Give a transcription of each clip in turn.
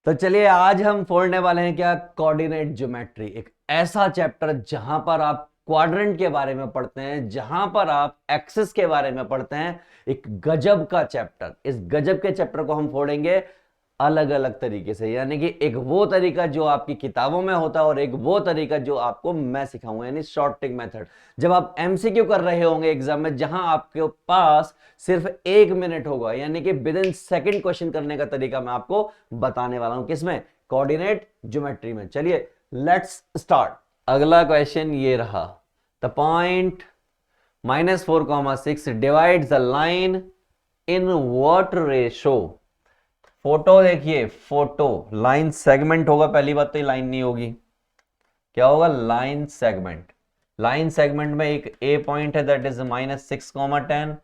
तो चलिए आज हम फोड़ने वाले हैं क्या, कोऑर्डिनेट ज्योमेट्री। एक ऐसा चैप्टर जहां पर आप क्वाड्रेंट के बारे में पढ़ते हैं, जहां पर आप एक्सिस के बारे में पढ़ते हैं। एक गजब का चैप्टर। इस गजब के चैप्टर को हम फोड़ेंगे अलग अलग तरीके से, यानी कि एक वो तरीका जो आपकी किताबों में होता है और एक वो तरीका जो आपको मैं सिखाऊंगा, यानी शॉर्ट ट्रिक मेथड। जब आप एमसीक्यू कर रहे होंगे एग्जाम में, जहां आपके पास सिर्फ 1 मिनट होगा, यानी कि विद इन सेकेंड क्वेश्चन करने का तरीका मैं आपको बताने वाला हूं। किसमें? कोऑर्डिनेट ज्योमेट्री में। चलिए लेट्स स्टार्ट। अगला क्वेश्चन ये रहा। The point -4,6 divides the line in what ratio. Photo देखिए, फोटो लाइन सेगमेंट होगा। पहली बात तो ये लाइन नहीं होगी, क्या होगा? Line segment. लाइन सेगमेंट में एक ए पॉइंट है दैट इज -6,10,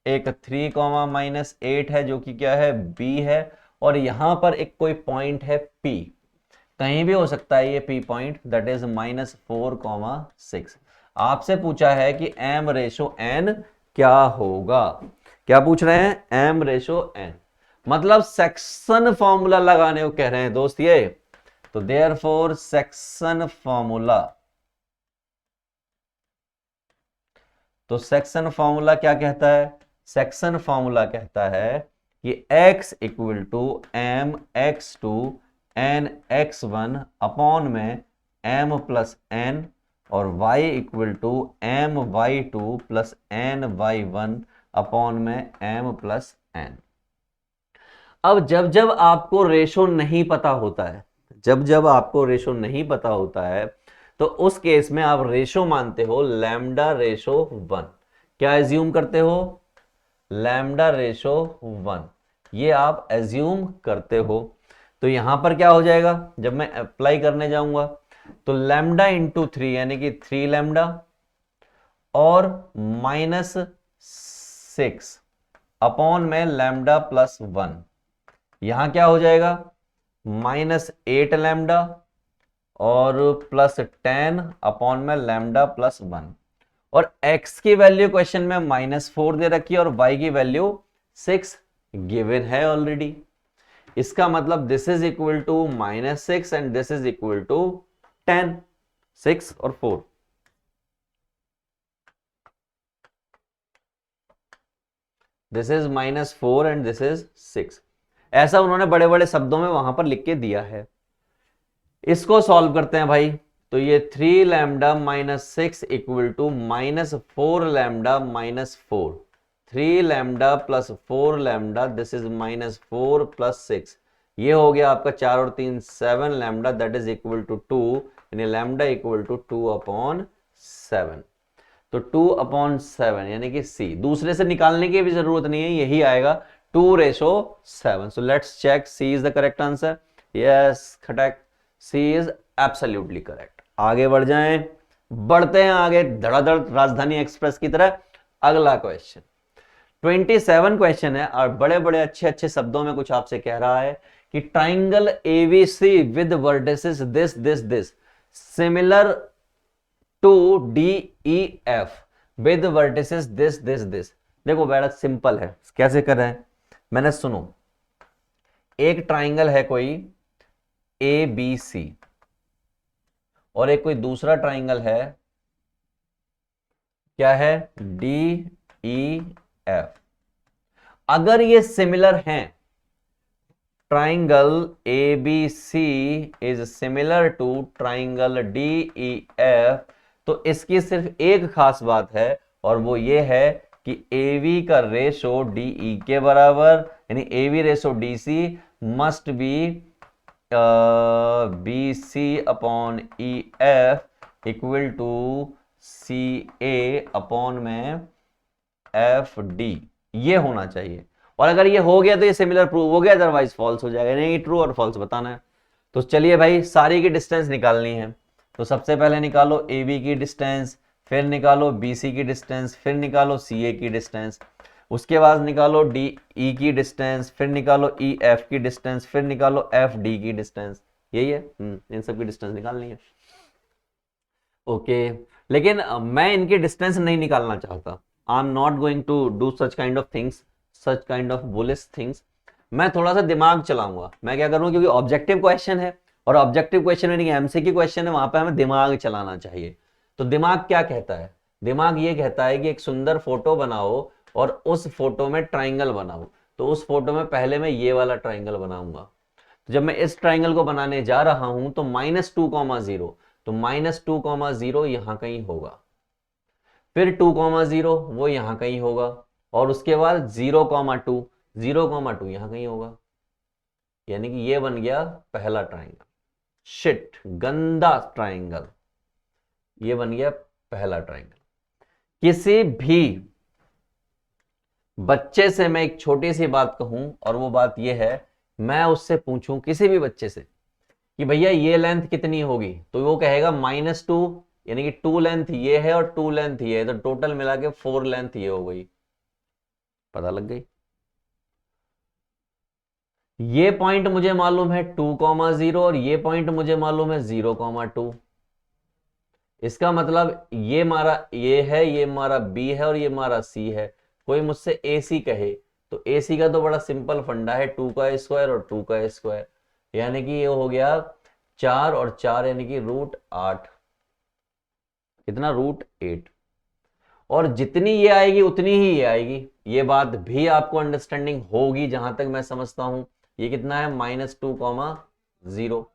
एक 3,-8 है जो कि क्या है? बी है। और यहां पर एक कोई पॉइंट है पी, कहीं भी हो सकता है ये पी पॉइंट, दैट इज -4,6। आपसे पूछा है कि एम रेशो एन क्या होगा। क्या पूछ रहे हैं? एम रेशो एन, मतलब सेक्शन फॉर्मूला लगाने को कह रहे हैं दोस्त ये। तो देयरफॉर सेक्शन फॉर्मूला, तो सेक्शन फॉर्मूला क्या कहता है? सेक्शन फॉर्मूला कहता है कि x equal to m x two n x one upon में m प्लस एन, और y equal to m y two plus n y one upon में m प्लस एन। अब जब जब आपको रेशो नहीं पता होता है, जब जब आपको रेशो नहीं पता होता है, तो उस केस में आप रेशो मानते हो लैम्डा रेशो 1। क्या एज्यूम करते हो? लैम्डा रेशो 1, ये आप एज्यूम करते हो। तो यहां पर क्या हो जाएगा जब मैं अप्लाई करने जाऊंगा? तो लैम्डा इंटू 3 यानी कि 3 लैम्डा और -6 अपॉन में लैम्डा प्लस 1। यहां क्या हो जाएगा? -8 लैम्डा और +10 अपॉन में लैम्डा प्लस 1। और x की वैल्यू क्वेश्चन में -4 दे रखी है और y की वैल्यू 6 गिवन है ऑलरेडी। इसका मतलब this is equal to -6 and this is equal to 10। 6 और 4, this is -4 and this is 6। ऐसा उन्होंने बड़े बड़े शब्दों में वहां पर लिख के दिया है। इसको सॉल्व करते हैं भाई। तो ये 3 lambda -6 equal to -4 lambda -4, 3 lambda plus 4 lambda, this is -4 plus 6। ये हो गया आपका 4 और 3 7 lambda, that is equal to 2, यानी लैम्डा इक्वल टू 2/7। तो 2/7 यानी कि सी, दूसरे से निकालने की भी जरूरत नहीं है, यही आएगा 2:7। So let's check, C is the correct answer. Yes correct, C is absolutely correct. आगे बढ़ जाएं, बढ़ते हैं आगे धड़ाधड़ राजधानी एक्सप्रेस की तरह। अगला क्वेश्चन 27 क्वेश्चन है और बड़े बड़े अच्छे अच्छे शब्दों में कुछ आपसे कह रहा है कि triangle ABC with vertices this this this similar to D E F with vertices this this this. देखो बड़ा सिंपल है, कैसे कर रहे हैं मैंने, सुनो। एक ट्राइंगल है कोई ए बी सी और एक कोई दूसरा ट्राइंगल है, क्या है? D E F. अगर ये सिमिलर हैं, triangle A B C is similar to triangle D E F, तो इसकी सिर्फ एक खास बात है और वो ये है कि AV का रेशो DE के बराबर, यानी AV ratio DC must be BC upon EF equal to CA upon में FD, ये होना चाहिए। और अगर ये हो गया तो ये सिमिलर प्रूव हो गया, अदरवाइज फॉल्स हो जाएगा। नहीं, ट्रू और फॉल्स बताना है। तो चलिए भाई सारी की डिस्टेंस निकालनी है। तो सबसे पहले निकालो AB की डिस्टेंस, फिर निकालो BC की डिस्टेंस, फिर निकालो CA की डिस्टेंस, उसके बाद निकालो DE की डिस्टेंस, फिर निकालो EF की डिस्टेंस, फिर निकालो FD की डिस्टेंस। यही है, इन सब की डिस्टेंस निकालनी है। ओके, लेकिन मैं इनकी डिस्टेंस नहीं निकालना चाहता। I am not going to do such kind of things, such kind of bullish things। मैं थोड़ा सा दिमाग चलाऊंगा। मैं क्या करूंगा, क्योंकि ऑब्जेक्टिव क्वेश्चन है और ऑब्जेक्टिव क्वेश्चन यानी कि एमसीक्यू क्वेश्चन है, वहां पे हमें दिमाग चलाना चाहिए। तो दिमाग क्या कहता है, दिमाग ये कहता है कि एक सुंदर फोटो बनाओ और उस फोटो में ट्राइंगल बनाओ। तो उस फोटो में पहले मैं ये वाला ट्राइंगल बनाऊंगा। तो जब मैं इस ट्राइंगल को बनाने जा रहा हूं तो -2,0, तो -2,0 यहां कहीं होगा, फिर 2,0 वो यहां कहीं होगा, और उसके बाद 0,2, 0,2 यहां कहीं होगा। यानी कि ये बन गया पहला ट्राइंगल। शिट, गंदा ट्राइंगल, ये बन गया पहला ट्राइंगल। किसी भी बच्चे से मैं एक छोटी सी बात कहूं, और वो बात ये है, मैं उससे पूछूं किसी भी बच्चे से कि भैया ये लेंथ कितनी होगी, तो वो कहेगा -2, यानी कि 2 लेंथ ये है और 2 लेंथ ये है, तो टोटल मिला के 4 लेंथ ये हो गई। पता लग गई। ये पॉइंट मुझे मालूम है 2,0 और ये पॉइंट मुझे मालूम है 0,2। इसका मतलब ये मारा ये है, ये मारा बी है और ये मारा सी है। कोई मुझसे ए सी कहे, तो ए सी का तो बड़ा सिंपल फंडा है, 2 का स्क्वायर और 2 का स्क्वायर, यानी कि ये हो गया 4 और 4 यानी कि √8। कितना, √8। और जितनी ये आएगी उतनी ही ये आएगी, ये बात भी आपको अंडरस्टैंडिंग होगी जहां तक मैं समझता हूं। ये कितना है, -2,0।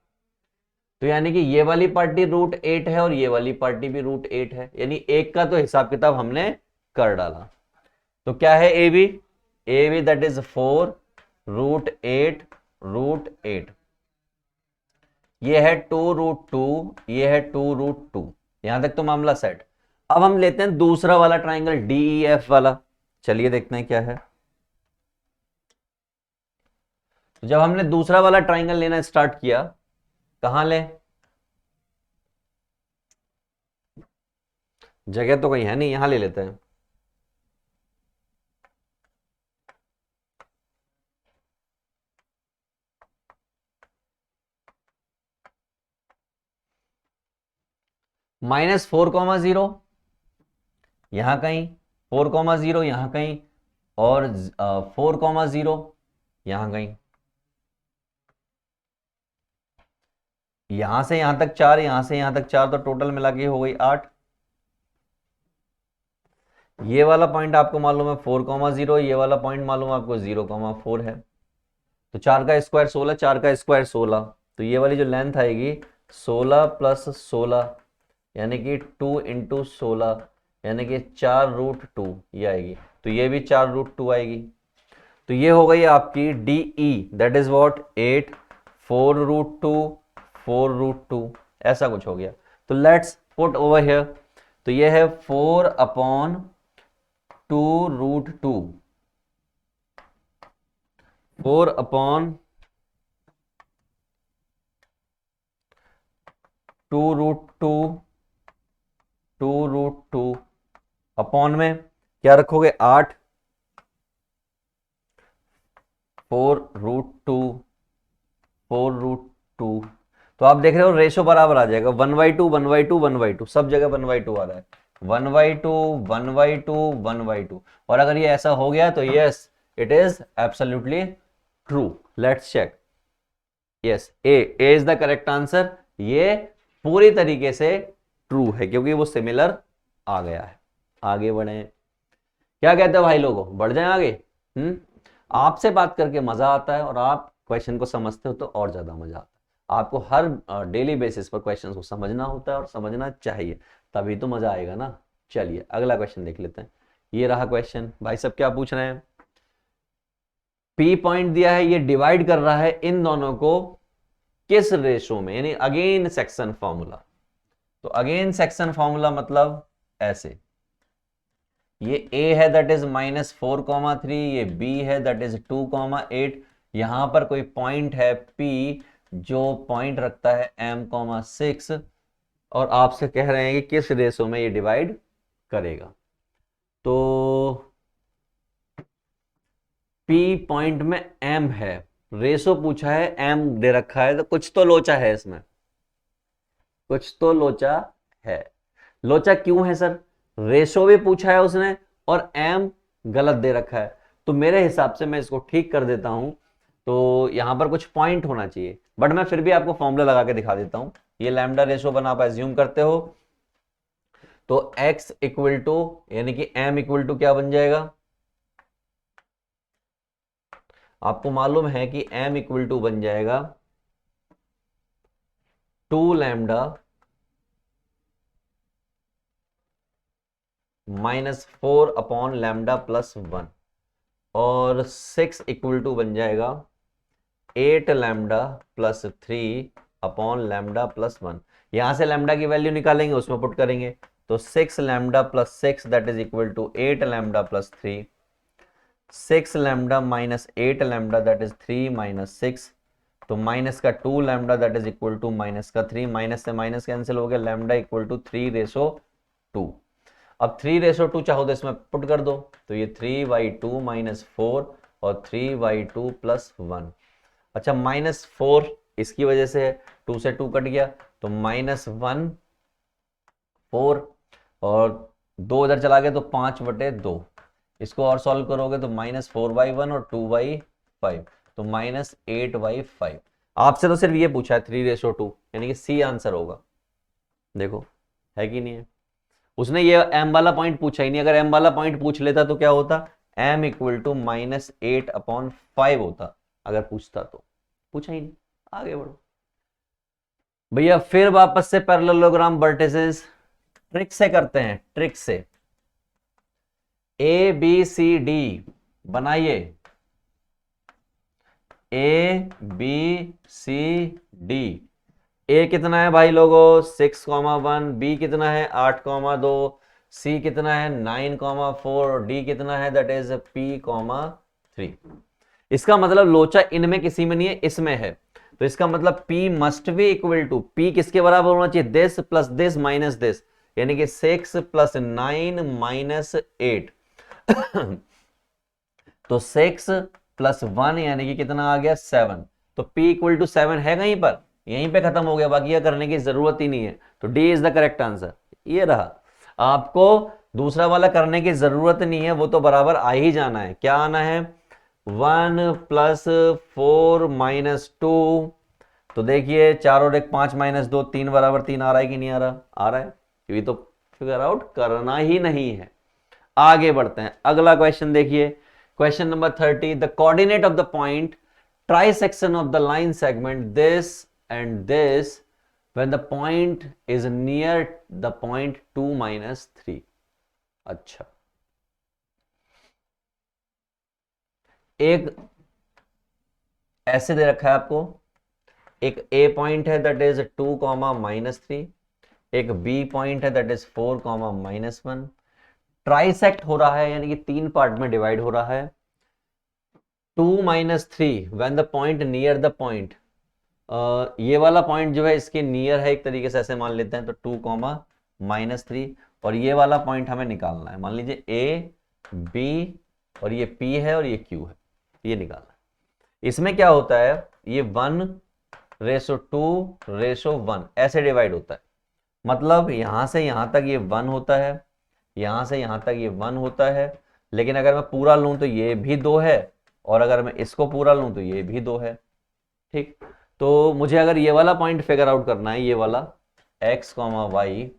तो यानी कि ये वाली पार्टी √8 है और ये वाली पार्टी भी √8 है, यानी एक का तो हिसाब किताब हमने कर डाला। तो क्या है ए बी दैट इज 4 √8, ये है 2√2, ये है 2√2। यहां तक तो मामला सेट। अब हम लेते हैं दूसरा वाला ट्राइंगल DEF वाला। चलिए देखते हैं क्या है। तो जब हमने दूसरा वाला ट्राइंगल लेना स्टार्ट किया, कहां ले, जगह तो कहीं है नहीं, यहां ले लेते हैं। -4,0 यहां कहीं, 4,0 यहां कहीं, और 4,0 यहां कहीं। यहां से यहां तक 4, यहां से यहां तक 4, तो टोटल मिला के हो गई 8। ये वाला पॉइंट आपको मालूम है 4,0, ये वाला पॉइंट मालूम है आपको 0,4 है। तो 4 का स्क्वायर 16, 4 का स्क्वायर 16, तो ये वाली जो लेंथ आएगी 16 + 16 यानी कि 2 × 16 यानी कि 4√2 ये आएगी। तो ये भी 4√2 आएगी। तो ये हो गई आपकी DE दैट इज व्हाट 8, 4√2, 4√2, ऐसा कुछ हो गया। तो लेट्स पुट ओवर हियर। तो ये है 4/2√2, 4/2√2, 2√2 अपॉन में क्या रखोगे 8, 4√2, 4√2। तो आप देख रहे हो रेशो बराबर आ जाएगा 1/2, 1/2, 1/2, सब जगह 1/2 आ रहा है, 1/2, 1/2, 1/2। और अगर ये ऐसा हो गया तो yes it is absolutely true. Let's check. Yes, A is the correct answer. ये पूरी तरीके से ट्रू है क्योंकि वो सिमिलर आ गया है। आगे बढ़े, क्या कहते हो भाई लोगों, बढ़ जाए आगे। आपसे बात करके मजा आता है और आप क्वेश्चन को समझते हो तो और ज्यादा मजा आता है। आपको हर डेली बेसिस पर क्वेश्चन को समझना होता है और समझना चाहिए, तभी तो मजा आएगा ना। चलिए अगला क्वेश्चन देख लेते हैं। ये रहा क्वेश्चन। भाई सब क्या पूछ रहे हैं, P पॉइंट दिया है, ये डिवाइड कर रहा है इन दोनों को किस रेशो में, यानी अगेन सेक्शन फॉर्मूला। तो अगेन सेक्शन फॉर्मूला मतलब ऐसे, ये A है दैट इज -4,3, ये B है दैट इज 2,8। यहां पर कोई पॉइंट है P जो पॉइंट रखता है M,6 और आपसे कह रहे हैं कि किस रेशो में ये डिवाइड करेगा। तो P पॉइंट में M है, रेशो पूछा है, M दे रखा है, तो कुछ तो लोचा है इसमें, कुछ तो लोचा है। लोचा क्यों है सर, रेशो भी पूछा है उसने और M गलत दे रखा है। तो मेरे हिसाब से मैं इसको ठीक कर देता हूं। तो यहां पर कुछ पॉइंट होना चाहिए, बट मैं फिर भी आपको फॉर्मूला लगा के दिखा देता हूं। ये लैम्डा रेशो वन आप एज्यूम करते हो, तो x इक्वल टू यानी कि m इक्वल टू क्या बन जाएगा, आपको मालूम है कि m इक्वल टू बन जाएगा 2 लैम्डा -4 अपॉन लैम्डा प्लस 1, और 6 इक्वल टू बन जाएगा 8 lambda plus 3 upon lambda plus 1। यहां से लैम्डा की वैल्यू निकालेंगे, उसमें पुट करेंगे, तो 6 lambda plus 6 that is equal to 8 lambda plus 3, 6 lambda minus 8 lambda that is 3 minus 6, तो माइनस का 2 lambda that is equal to minus का 3, माइनस से माइनस कैंसिल हो गया, लैम्डा इक्वल टू 3/2। अब 3/2 चाहो तो इसमें पुट कर दो, तो ये 3/2 माइनस 4 और 3/2 प्लस 1। अच्छा -4 इसकी वजह से 2 से 2 कट गया, तो -1 4, और 2 इधर चला गया तो 5/2। इसको और सॉल्व करोगे तो -4/1 और 2/5, तो -8/5। आपसे तो सिर्फ ये पूछा है 3/2, यानी कि सी आंसर होगा। देखो है कि नहीं है, उसने ये m वाला पॉइंट पूछा ही नहीं। अगर m वाला पॉइंट पूछ लेता तो क्या होता, m इक्वल टू -8/5 होता, अगर पूछता तो। पूछा ही नहीं, आगे बढ़ो भैया। फिर वापस से पैरेललोग्राम वर्टिसेस ट्रिक से करते हैं, ट्रिक से। ए बी सी डी बनाइए, ए बी सी डी। ए कितना है भाई लोगों 6,1, बी कितना है 8,2, सी कितना है 9,4, डी कितना है दैट इज P,3। इसका मतलब लोचा इनमें किसी में नहीं है, इसमें है, तो इसका मतलब P must be equal to, P किसके बराबर होना चाहिए, this plus this minus this, यानी कि 6 + 9 - 8 तो 6 + 1 यानी कि कितना आ गया 7, तो P इक्वल टू 7 है कहीं पर, यहीं पे खत्म हो गया, बाकी यह करने की जरूरत ही नहीं है, तो D is the correct answer. ये रहा, आपको दूसरा वाला करने की जरूरत नहीं है, वो तो बराबर आ ही जाना है। क्या आना है, 1 + 4 - 2, तो देखिए 4 और 1 5 - 2 3 बराबर 3 आ रहा है कि नहीं आ रहा, आ रहा है, क्योंकि तो फिगर आउट करना ही नहीं है। आगे बढ़ते हैं, अगला क्वेश्चन देखिए, question number 30। The coordinate of the point trisection of the line segment this and this when the point is near the point 2 - 3। अच्छा, एक ऐसे दे रखा है आपको, एक A पॉइंट है दैट इज 2, -3, एक B पॉइंट है दैट इज 4, -1। ट्राइसेक्ट हो रहा है, यानी कि 3 पार्ट में डिवाइड हो रहा है। 2 - 3 when the point near the point, ये वाला पॉइंट जो है इसके नियर है, एक तरीके से ऐसे मान लेते हैं, तो 2, -3, और ये वाला पॉइंट हमें निकालना है। मान लीजिए A B और ये P है और ये Q है, ये निकालना है। इसमें क्या होता है, ये 1:2:1 ऐसे डिवाइड होता है, मतलब यहां से यहां तक ये 1 होता है, यहां से यहां तक ये 1 होता है, लेकिन अगर मैं पूरा लूं तो ये भी 2 है, और अगर मैं इसको पूरा लूं तो ये भी 2 है। ठीक, तो मुझे अगर ये वाला पॉइंट फिगर आउट करना है, ये वाला x, y,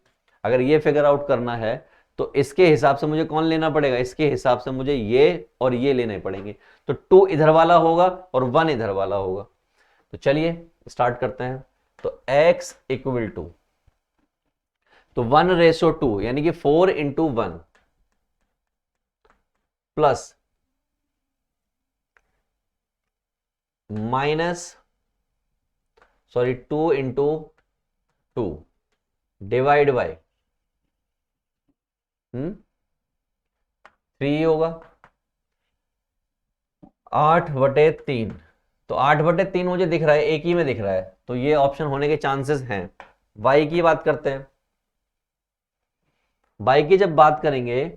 अगर ये फिगर आउट करना है तो इसके हिसाब से मुझे कौन लेना पड़ेगा, इसके हिसाब से मुझे ये और ये लेने पड़ेंगे, तो 2 इधर वाला होगा और 1 इधर वाला होगा। तो चलिए स्टार्ट करते हैं। तो x इक्वल टू, तो 1:2 यानी कि 4 × 1 प्लस -2 × 2 डिवाइड बाय 3 होगा, 8/3। तो 8/3 मुझे दिख रहा है, एक ही में दिख रहा है, तो ये ऑप्शन होने के चांसेस हैं। y की बात करते हैं, y की जब बात करेंगे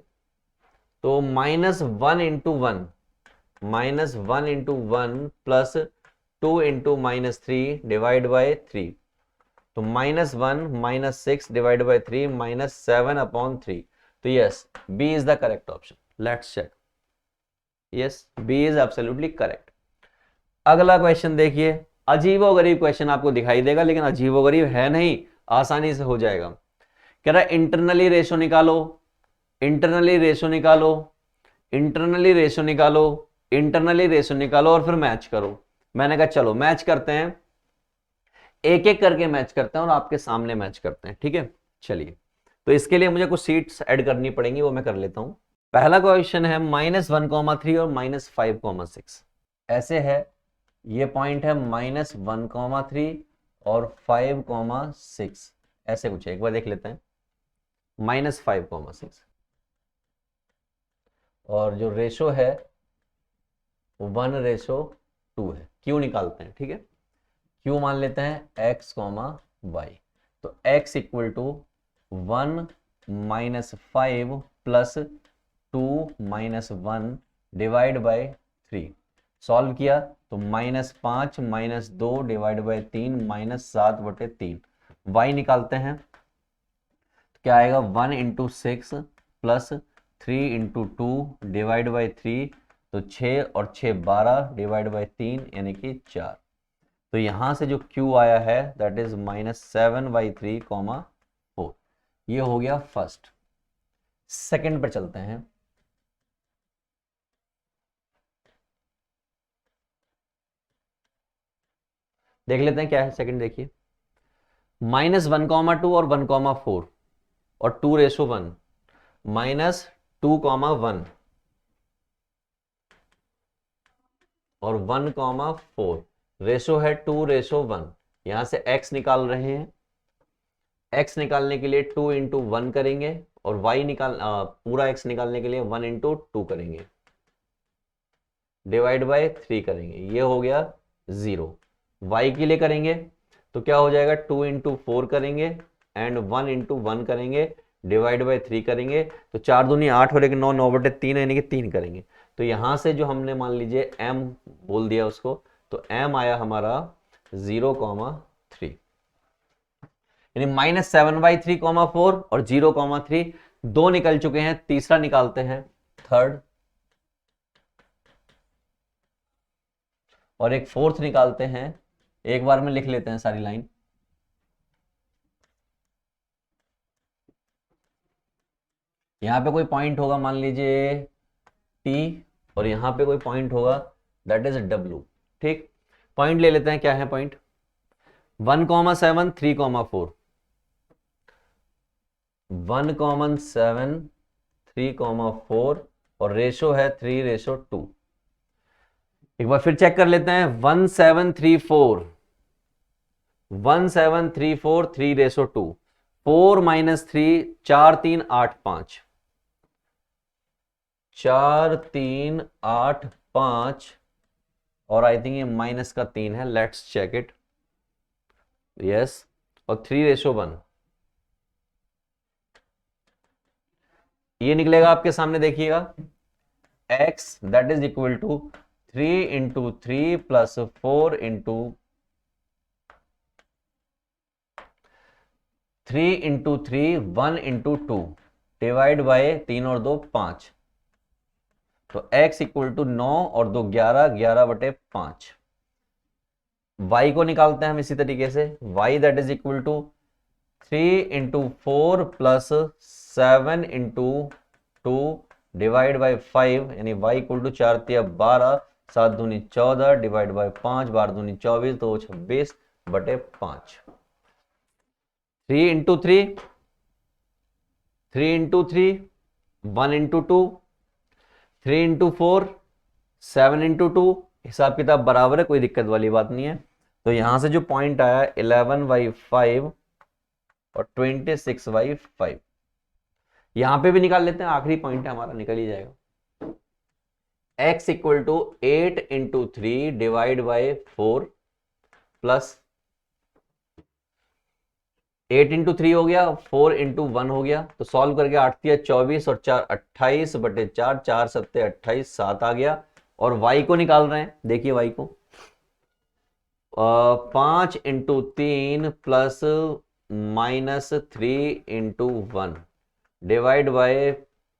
तो -1 × 1 -1 × 1 प्लस 2 × -3 डिवाइड बाय 3, तो -1 -6 डिवाइड बाय 3 -7/3। तो yes, B is the correct option. Let's check, yes B is absolutely correct. अगला क्वेश्चन देखिए, अजीबोगरीब क्वेश्चन आपको दिखाई देगा लेकिन अजीबोगरीब है नहीं, आसानी से हो जाएगा। कह रहा है इंटरनली रेशो निकालो, इंटरनली रेशो निकालो, इंटरनली रेशो निकालो, इंटरनली रेशो निकालो और फिर मैच करो। मैंने कहा चलो मैच करते हैं, एक एक करके मैच करते हैं और आपके सामने मैच करते हैं, ठीक है। चलिए, तो इसके लिए मुझे कुछ सीट्स ऐड करनी पड़ेंगी, वो मैं कर लेता हूं। पहला क्वेश्चन है -1,3 और -5,6 ऐसे है। ये पॉइंट है -1,3 और 5,6 ऐसे कुछ है। एक बार देख लेते हैं, -5,6 और जो रेशो है 1:2 है। क्यू निकालते हैं, ठीक है। क्यू मान लेते हैं x, y। तो x equal to 1 -5 plus 2 -1 divide by 3। Solve किया तो -5 -2 डिवाइड बाय 3 -7/3। y निकालते हैं तो क्या आएगा, 1 into 6 plus 3 into 2 divide by 3, तो 6 और 6 12 डिवाइड बाई 3 यानी कि 4। तो यहां से जो Q आया है दैट इज -7/3, 4। ये हो गया फर्स्ट। सेकंड पर चलते हैं। देख लेते हैं क्या है सेकंड। देखिए -1,2 और 1,4 और 2:1 -2,1 और 1,4 रेशो है 2:1। यहां से x निकाल रहे हैं। x निकालने के लिए 2 इंटू 1 करेंगे और y पूरा x निकालने के लिए 1 इंटू 2 करेंगे डिवाइड बाय 3 करेंगे। ये हो गया 0। y के लिए करेंगे तो क्या हो जाएगा, 2 इंटू 4 करेंगे एंड 1 इंटू 1 करेंगे डिवाइड बाय 3 करेंगे। तो 4 दूनी 8 और 1 9, 9/3 यानी कि 3 करेंगे। तो यहां से जो हमने मान लीजिए m बोल दिया उसको, तो m आया हमारा 0,3 यानी -7/3, 4 और 0,3। दो निकल चुके हैं, तीसरा निकालते हैं, थर्ड, और एक फोर्थ निकालते हैं। एक बार में लिख लेते हैं सारी लाइन। यहां पे कोई पॉइंट होगा मान लीजिए T और यहां पे कोई पॉइंट होगा दैट इज W, ठीक। पॉइंट ले लेते हैं, क्या है पॉइंट, 1,7 3,4, 1,7 3,4 और रेशो है 3:2। एक बार फिर चेक कर लेते हैं, 1,734 1,734 3:2, 4 - 3 4 3 8 5 4 3 8 5 और आई थिंक ये माइनस का 3 है, लेट्स चेक इट, यस। और 3:1 ये निकलेगा आपके सामने, देखिएगा x that is equal to 3 into 3 plus 4 into 3 into 3 1 into 2 divide by 3 और 2 5। तो x इक्वल टू 9 और 2 11, 11/5। y को निकालते हैं हम इसी तरीके से, y that is equal to 3 into 4 plus 7 into 2 divide by 5 यानी y इक्वल टू 4 तिया 12, 7 दूनी 14 डिवाइड बाई 5, 12 दूनी 24, तो 26/5। 3 into 3 3 into 3 1 into 2 3 into 4 7 into 2, हिसाब किताब बराबर है, कोई दिक्कत वाली बात नहीं है। तो यहां से जो पॉइंट आया 11/5 और 26/5, यहां पे भी निकाल लेते हैं, आखिरी पॉइंट है हमारा, निकल ही जाएगा। x equal to 8 into 3 divide by 4 plus 8 into 3 हो गया, 4 इंटू 1 हो गया। तो सॉल्व करके 8 तिया 24 और 4 28/4, 4 7 28, 7 आ गया। और y को निकाल रहे हैं, देखिए y को 5 into 3 plus -3 into 1 divide bye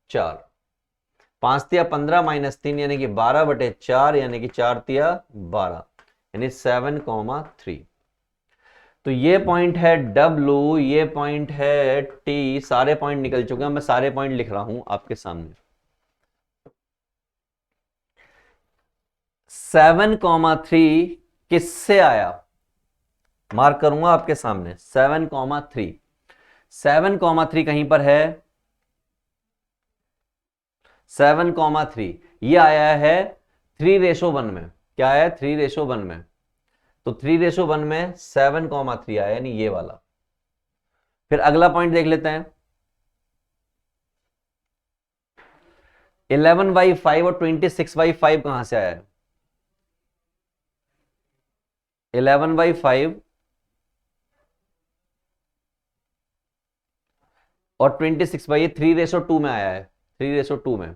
4, 5 तिया 15 -3 यानी कि 12/4 यानी कि 4 तिया 12। यानी 7,3। तो ये पॉइंट है W, ये पॉइंट है T, सारे पॉइंट निकल चुके हैं। मैं सारे पॉइंट लिख रहा हूं आपके सामने। 7,3 किससे आया, मार्क करूंगा आपके सामने। 7,3, 7,3 कहीं पर है, 7,3 ये आया है 3:1 में। क्या है? 3:1 में। तो 3:1 में 7,3 आया, यानी ये वाला। फिर अगला पॉइंट देख लेते हैं। 11/5 और 26/5 कहां से आया है? 11/5 और 26/, 3:2 में आया है, 3:2 में।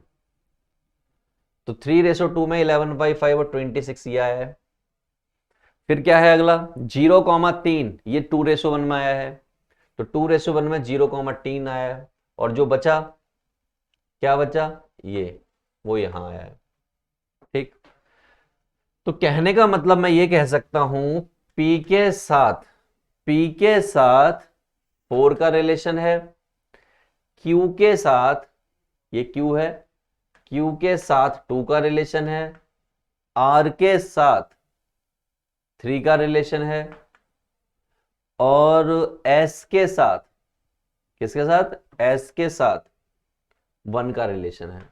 तो 3:2 में 11/5 और 26 ये आया है। फिर क्या है अगला? 0,3, ये 2:1 में आया है। तो 2:1 में 0,3 आया है। और जो बचा, क्या बचा? ये, वो यहां आया है। ठीक। तो कहने का मतलब मैं ये कह सकता हूं, P के साथ 4 का रिलेशन है, Q के साथ, ये Q है, Q के साथ 2 का रिलेशन है, R के साथ 3 का रिलेशन है, और S के साथ, किसके साथ? S के साथ 1 का रिलेशन है।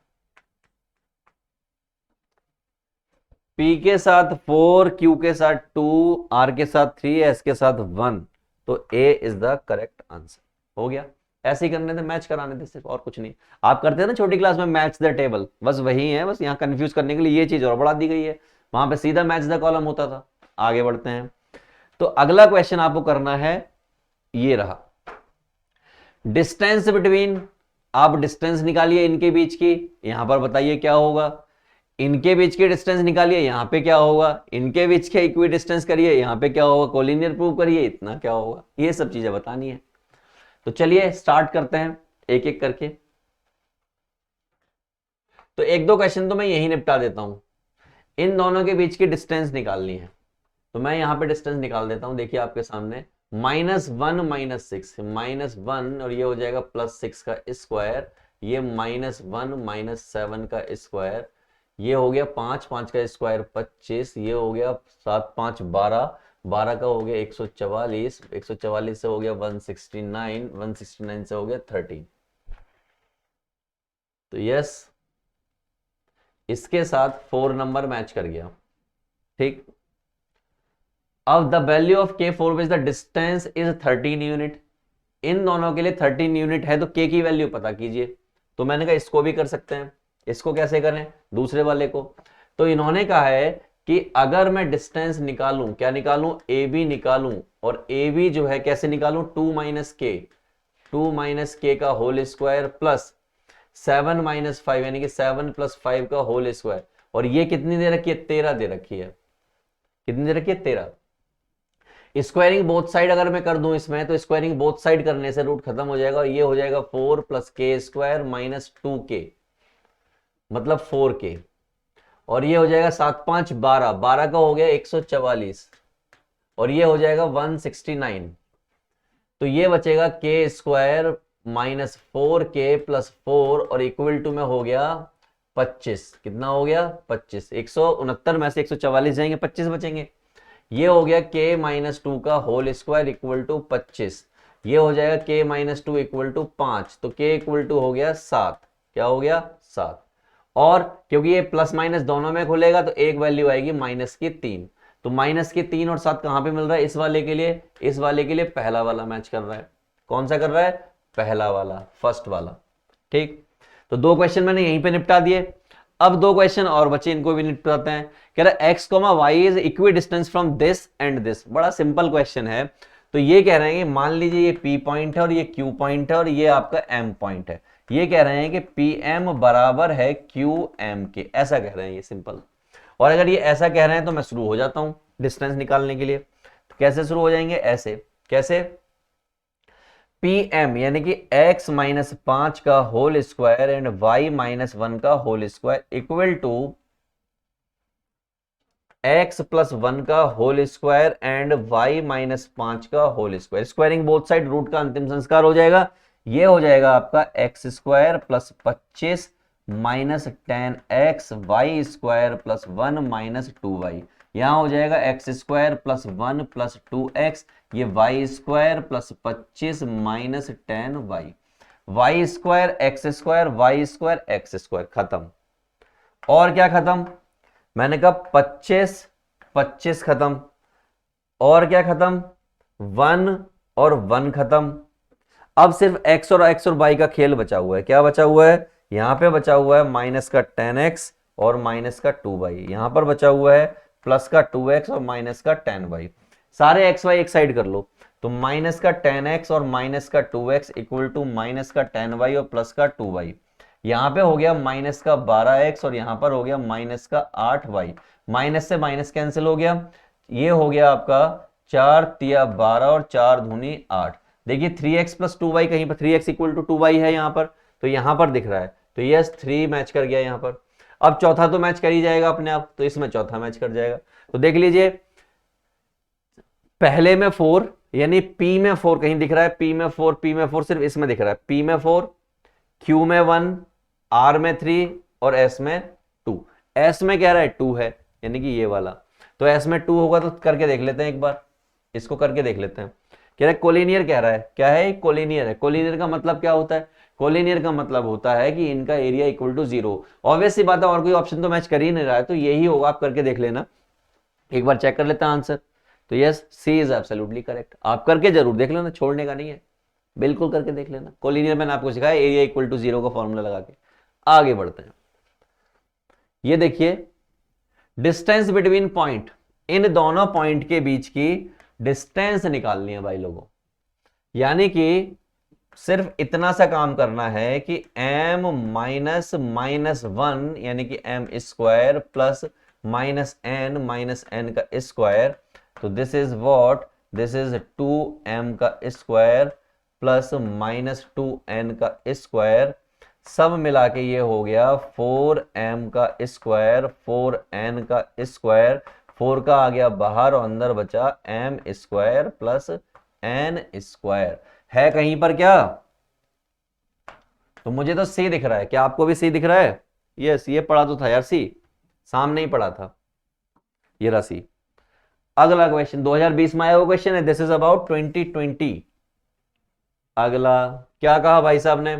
P के साथ 4, Q के साथ 2, R के साथ 3, S के साथ 1। तो A is the correct answer. हो गया। ऐसे ही करने थे, मैच कराने थे, सिर्फ और कुछ नहीं। आप करते थे ना छोटी क्लास में मैच द टेबल, बस वही है। बस यहाँ कंफ्यूज करने के लिए ये चीज और बढ़ा दी गई है। वहां पे सीधा मैच द कॉलम होता था। आगे बढ़ते हैं। तो अगला क्वेश्चन आपको करना है, ये रहा। डिस्टेंस बिटवीन, आप डिस्टेंस निकालिए इनके बीच की, यहां पर बताइए क्या होगा। इनके बीच की डिस्टेंस निकालिए, यहां पे क्या होगा। इनके बीच के इक्वी डिस्टेंस करिए, यहां पे क्या होगा। कोलिनियर प्रूव करिए, इतना क्या होगा। ये सब चीजें बतानी है। तो चलिए स्टार्ट करते हैं एक एक करके। तो एक दो क्वेश्चन तो मैं यही निपटा देता हूं। इन दोनों के बीच की डिस्टेंस निकालनी है, तो मैं यहां पे डिस्टेंस निकाल देता हूं। देखिए आपके सामने, -1 -6, -1 और ये हो जाएगा +6 का स्क्वायर, ये -1 -7 का स्क्वायर, ये हो गया 5, 5 का स्क्वायर 25, ये हो गया 7 5 12, 12 का हो गया 144, 144 से हो गया 169, 169 से हो गया 13। तो यस, इसके साथ 4 नंबर मैच कर गया। ठीक। अब the value of K4 which the distance is 13 unit. इन दोनों के लिए 13 यूनिट है, तो K की वैल्यू पता कीजिए। तो मैंने कहा इसको भी कर सकते हैं। इसको कैसे करें? दूसरे वाले को। तो इन्होंने कहा है कि अगर मैं डिस्टेंस निकालूं, क्या निकालूं? AB निकालूं, और AB जो है कैसे निकालूं? 2 - K का होल स्क्वायर प्लस 7 - 5, यानी कि 7 + 5 का होल स्क्वायर। और ये कितनी दे रखी है? 13 दे रखी है। कितनी दे रखी है? 13। स्क्वायरिंग बोथ साइड अगर मैं कर दूं इसमें, तो स्क्वायरिंग बोथ साइड करने से रूट खत्म हो जाएगा, और ये हो जाएगा 4 + K² - 2K, मतलब 4K। और ये हो जाएगा 7 5 12, 12 का हो गया 144, और ये हो जाएगा 169। तो ये बचेगा K² - 4K + 4, और इक्वल टू में हो गया 25। कितना हो गया? 25। 169 में से 144 जाएंगे, 25 बचेंगे। ये हो गया K - 2 का होल स्क्वायर इक्वल टू 25। ये हो जाएगा K - 2 इक्वल टू 5। तो K इक्वल टू हो गया 7। क्या हो गया? 7। और क्योंकि ये प्लस माइनस दोनों में खुलेगा, तो एक वैल्यू आएगी -3। तो -3 और 7 कहां पे मिल रहा है? इस वाले के लिए, इस वाले के लिए पहला वाला मैच कर रहा है। कौन सा कर रहा है? पहला वाला, फर्स्ट वाला। ठीक। तो 2 क्वेश्चन मैंने यहीं पे निपटा दिए। अब 2 क्वेश्चन और बचे, इनको भी निपटाते हैं। कह रहा है x, y is equi distance from this and this. बड़ा सिंपल क्वेश्चन है। तो ये कह रहे हैं कि मान लीजिए ये P पॉइंट है और ये Q पॉइंट है और ये आपका M पॉइंट है। ये कह रहे हैं कि PM बराबर है QM के, ऐसा कह रहे हैं ये सिंपल। और अगर ये ऐसा कह रहे हैं तो मैं शुरू हो जाता हूं डिस्टेंस निकालने के लिए। तो कैसे शुरू हो जाएंगे? ऐसे। कैसे? PM यानी कि x - 5 का होल स्क्वायर एंड y - 1 का whole square equal to x plus 1 का whole square and y minus 5 का whole square, squaring both side, root का अंतिम संस्कार हो जाएगा। ये हो जाएगा आपका x square plus 25 minus 10x y square plus 1 minus 2y। यहां हो जाएगा x square plus 1 plus 2x, ये y square plus 25 minus 10y, y square x square y square x square, खत्म। और क्या खत्म? मैंने कहा 25 25 खत्म, और क्या खत्म? 1 और 1 खत्म। अब सिर्फ x और y का खेल बचा हुआ है। क्या बचा हुआ है? यहां पे बचा हुआ है माइनस का 10x और माइनस का 2y, यहां पर बचा हुआ है प्लस का 2x और माइनस का 10y। सारे x y एक साइड कर लो, तो माइनस का 10x और माइनस का 2x इक्वल टू माइनस का 10y और प्लस का 2y। यहां पे हो गया माइनस का 12x और यहां पर हो गया माइनस का 8y। माइनस से माइनस कैंसिल हो गया, ये हो गया आपका 4 तिया 12 और 4 दूनी 8। देखिए 3x प्लस 2y, कहीं पर 3x इक्वल टू 2y है यहां पर, तो यहां पर दिख रहा है, तो यस 3 मैच कर गया यहां पर। अब चौथा तो मैच कर ही जाएगा अपने आप, तो इसमें चौथा मैच कर जाएगा। तो देख लीजिए पहले में 4, यानी p में 4 कहीं दिख रहा है, p में 4, p में 4 सिर्फ इसमें दिख रहा है, p में 4, q में 1, r में 3 और s में 2। s में कह रहा है 2 है, यानी कि ये वाला, तो s में 2 होगा तो करके देख लेते हैं एक बार, इसको करके देख लेते हैं। कह रहा है कोलिनियर, कह रहा है क्या है? कोलिनियर है। कोलिनियर का मतलब क्या होता है? कोलिनियर का मतलब होता है कि इनका एरिया इक्वल टू 0। ऑब्वियस सी बात है, और कोई ऑप्शन तो मैच कर ही नहीं रहा है, तो यही होगा, आप करके देख लेना। एक बार चेक कर लेते हैं आंसर, तो yes C is absolutely correct. आप करके जरूर देख लेना, छोड़ने का नहीं है, बिल्कुल करके देख लेना। कोलिनियर मैंने आपको सिखाया एरिया इक्वल टू 0 का फॉर्मूला लगा के। आगे बढ़ते हैं, ये देखिए डिस्टेंस बिटवीन पॉइंट, इन दोनों पॉइंट के बीच की डिस्टेंस निकालनी है भाई लोगों। यानी कि सिर्फ इतना सा काम करना है कि m माइनस माइनस 1 यानी कि m square plus minus n का स्क्वायर, तो this is what, this is 2m का स्क्वायर प्लस माइनस 2n का स्क्वायर, सब मिला के ये हो गया 4m का स्क्वायर 4n का स्क्वायर, 4 का आ गया बाहर और अंदर बचा m square plus n square. है कहीं पर क्या? तो मुझे तो सी दिख रहा है, क्या आपको भी सी दिख रहा है? यस, ये पढ़ा तो था यार, सी सामने ही पढ़ा था, ये रहा सी। अगला क्वेश्चन 2020 में आया हुआ क्वेश्चन है, दिस इज अबाउट 2020। अगला क्या कहा भाई साहब ने?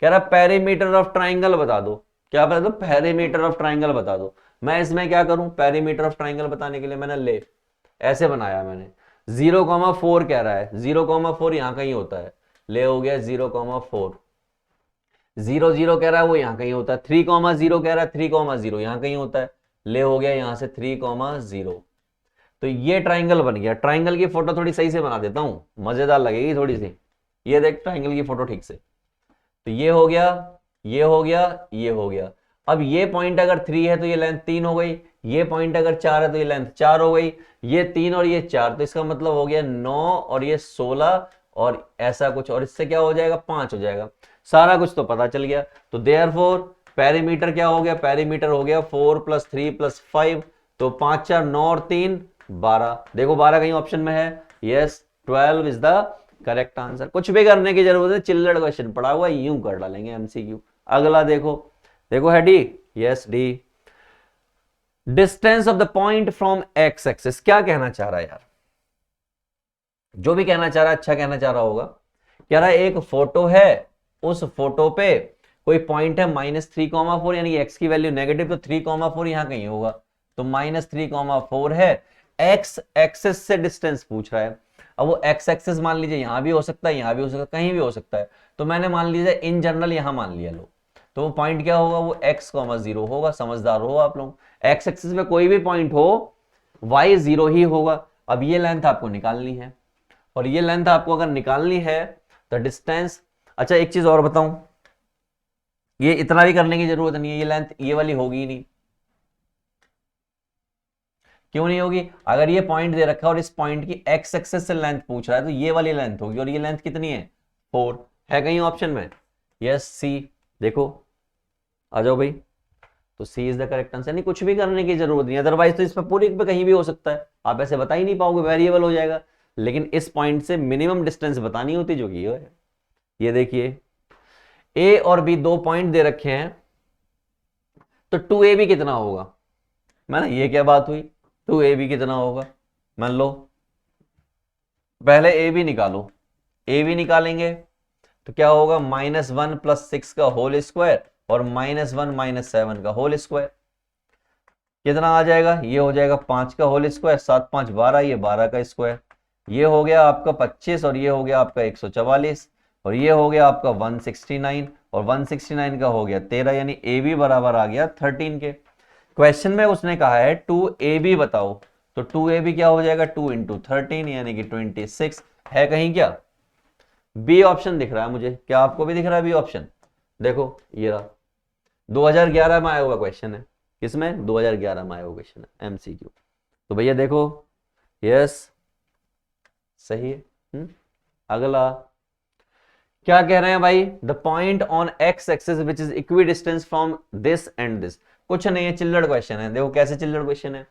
कह रहा पेरीमीटर ऑफ ट्राइंगल बता दो। क्या बता दो? पेरीमीटर ऑफ ट्राइंगल बता दो। मैं इसमें क्या करूं? पेरीमीटर ऑफ ट्राइंगल बताने के लिए मैंने ले ऐसे बनाया, मैंने 0,4 कह रहा है, 0,4 यहां कहीं होता है, ले हो गया 0,4। 0 0 कह रहा है वो यहां कहीं होता है, 3,0 कह रहा है 3,0 यहां कहीं होता है, ले हो गया यहां से 3,0। तो ये ट्राइंगल बन गया। ट्राइंगल की फोटो थोड़ी सही से बना देता हूं, मजेदार लगेगी थोड़ी सी। ये देख ट्राइंगल की फोटो ठीक से, तो ये हो गया, ये हो गया, ये हो गया। अब ये पॉइंट अगर 3 है तो ये लेंथ 3 हो गई, ये पॉइंट अगर 4 है तो ये लेंथ 4 हो गई, ये 3 और ये 4, तो इसका मतलब हो गया 9 और ये 16 और ऐसा कुछ, और इससे क्या हो जाएगा? 5 हो जाएगा। सारा कुछ तो पता चल गया। तो देयरफॉर पेरीमीटर क्या हो गया? पेरीमीटर हो गया 4 + 3 + 5, तो 5 4 9 और 3 12। देखो 12 कहीं ऑप्शन में है, yes 12 is the correct answer. कुछ भी करने की जरूरत है, चिल्लड़ क्वेश्चन पड़ा हुआ यूं कर डालेंगे एमसीक्यू। अगला देखो, देखो है D, yes D. Distance of the point from x axis, क्या कहना चाह रहा है यार? जो भी कहना चाह रहा है अच्छा कहना चाह रहा होगा। कह रहा है एक फोटो है, उस फोटो पे कोई पॉइंट है -3,4, यानी एक्स की वैल्यू नेगेटिव, तो 3,4 यहां कहीं होगा, तो -3,4 है। एक्स एक्सिस से डिस्टेंस पूछ रहा है। अब वो एक्स एक्सिस मान लीजिए यहां भी हो सकता है, यहां भी हो सकता है, कहीं भी हो सकता है, तो मैंने मान लीजिए इन जनरल यहां मान लिया लो, तो वो पॉइंट क्या होगा? वो x,0 होगा। समझदार हो आप लोग, एक्स एक्सिस में कोई भी पॉइंट हो y 0 ही होगा। अब ये लेंथ आपको निकालनी है, और ये लेंथ आपको अगर निकालनी है तो डिस्टेंस, अच्छा एक चीज और बताऊं, ये इतना भी करने की जरूरत नहीं है, ये लेंथ ये वाली होगी ही नहीं। क्यों नहीं होगी? अगर ये पॉइंट दे रखा है और इस पॉइंट की एक्स एक्सिस से लेंथ पूछ रहा है, तो ये वाली लेंथ होगी, और ये लेंथ कितनी है? 4 है कहीं ऑप्शन में, यस सी। देखो आ जाओ भाई, तो सी इज द करेक्ट आंसर। नहीं कुछ भी करने की जरूरत नहीं, अदरवाइज तो इसमें पूरी पे कहीं भी हो सकता है, आप ऐसे बता ही नहीं पाओगे, वेरिएबल हो जाएगा। लेकिन इस पॉइंट से मिनिमम डिस्टेंस बतानी होती, जो कि ये है। ये देखिए ए और बी दो पॉइंट दे रखे हैं, तो 2ab कितना होगा, मैंने ये क्या बात हुई, 2ab कितना होगा। मान लो पहले ए बी निकालो, ए बी निकालेंगे तो क्या होगा, -1 + 6 का होल स्क्वायर और -1 - 7 का होल स्क्वायर, कितना आ जाएगा, ये हो जाएगा 5 का होल स्क्वायर, 7 5 12, ये 12 का स्क्वायर, ये हो गया आपका 25 और ये हो गया आपका 144 और ये हो गया आपका 169 और 169 का हो गया 13, यानी ए बी बराबर आ गया 13 के। क्वेश्चन में उसने कहा है 2ab बताओ, तो 2ab क्या हो जाएगा, 2 × 13 यानी कि 26 है कहीं क्या, बी ऑप्शन दिख रहा है मुझे, क्या आपको भी दिख रहा है बी ऑप्शन, देखो ये रहा, 2011 में आया हुआ क्वेश्चन है, किसमें 2011 में आया हुआ क्वेश्चन है एमसीक्यू। तो भैया देखो यस सही है। अगला क्या कह रहे हैं भाई, the point on x axis which is equi distance from this and this, कुछ नहीं है, चिल्लड़ क्वेश्चन है। देखो कैसे चिल्लड़ क्वेश्चन है,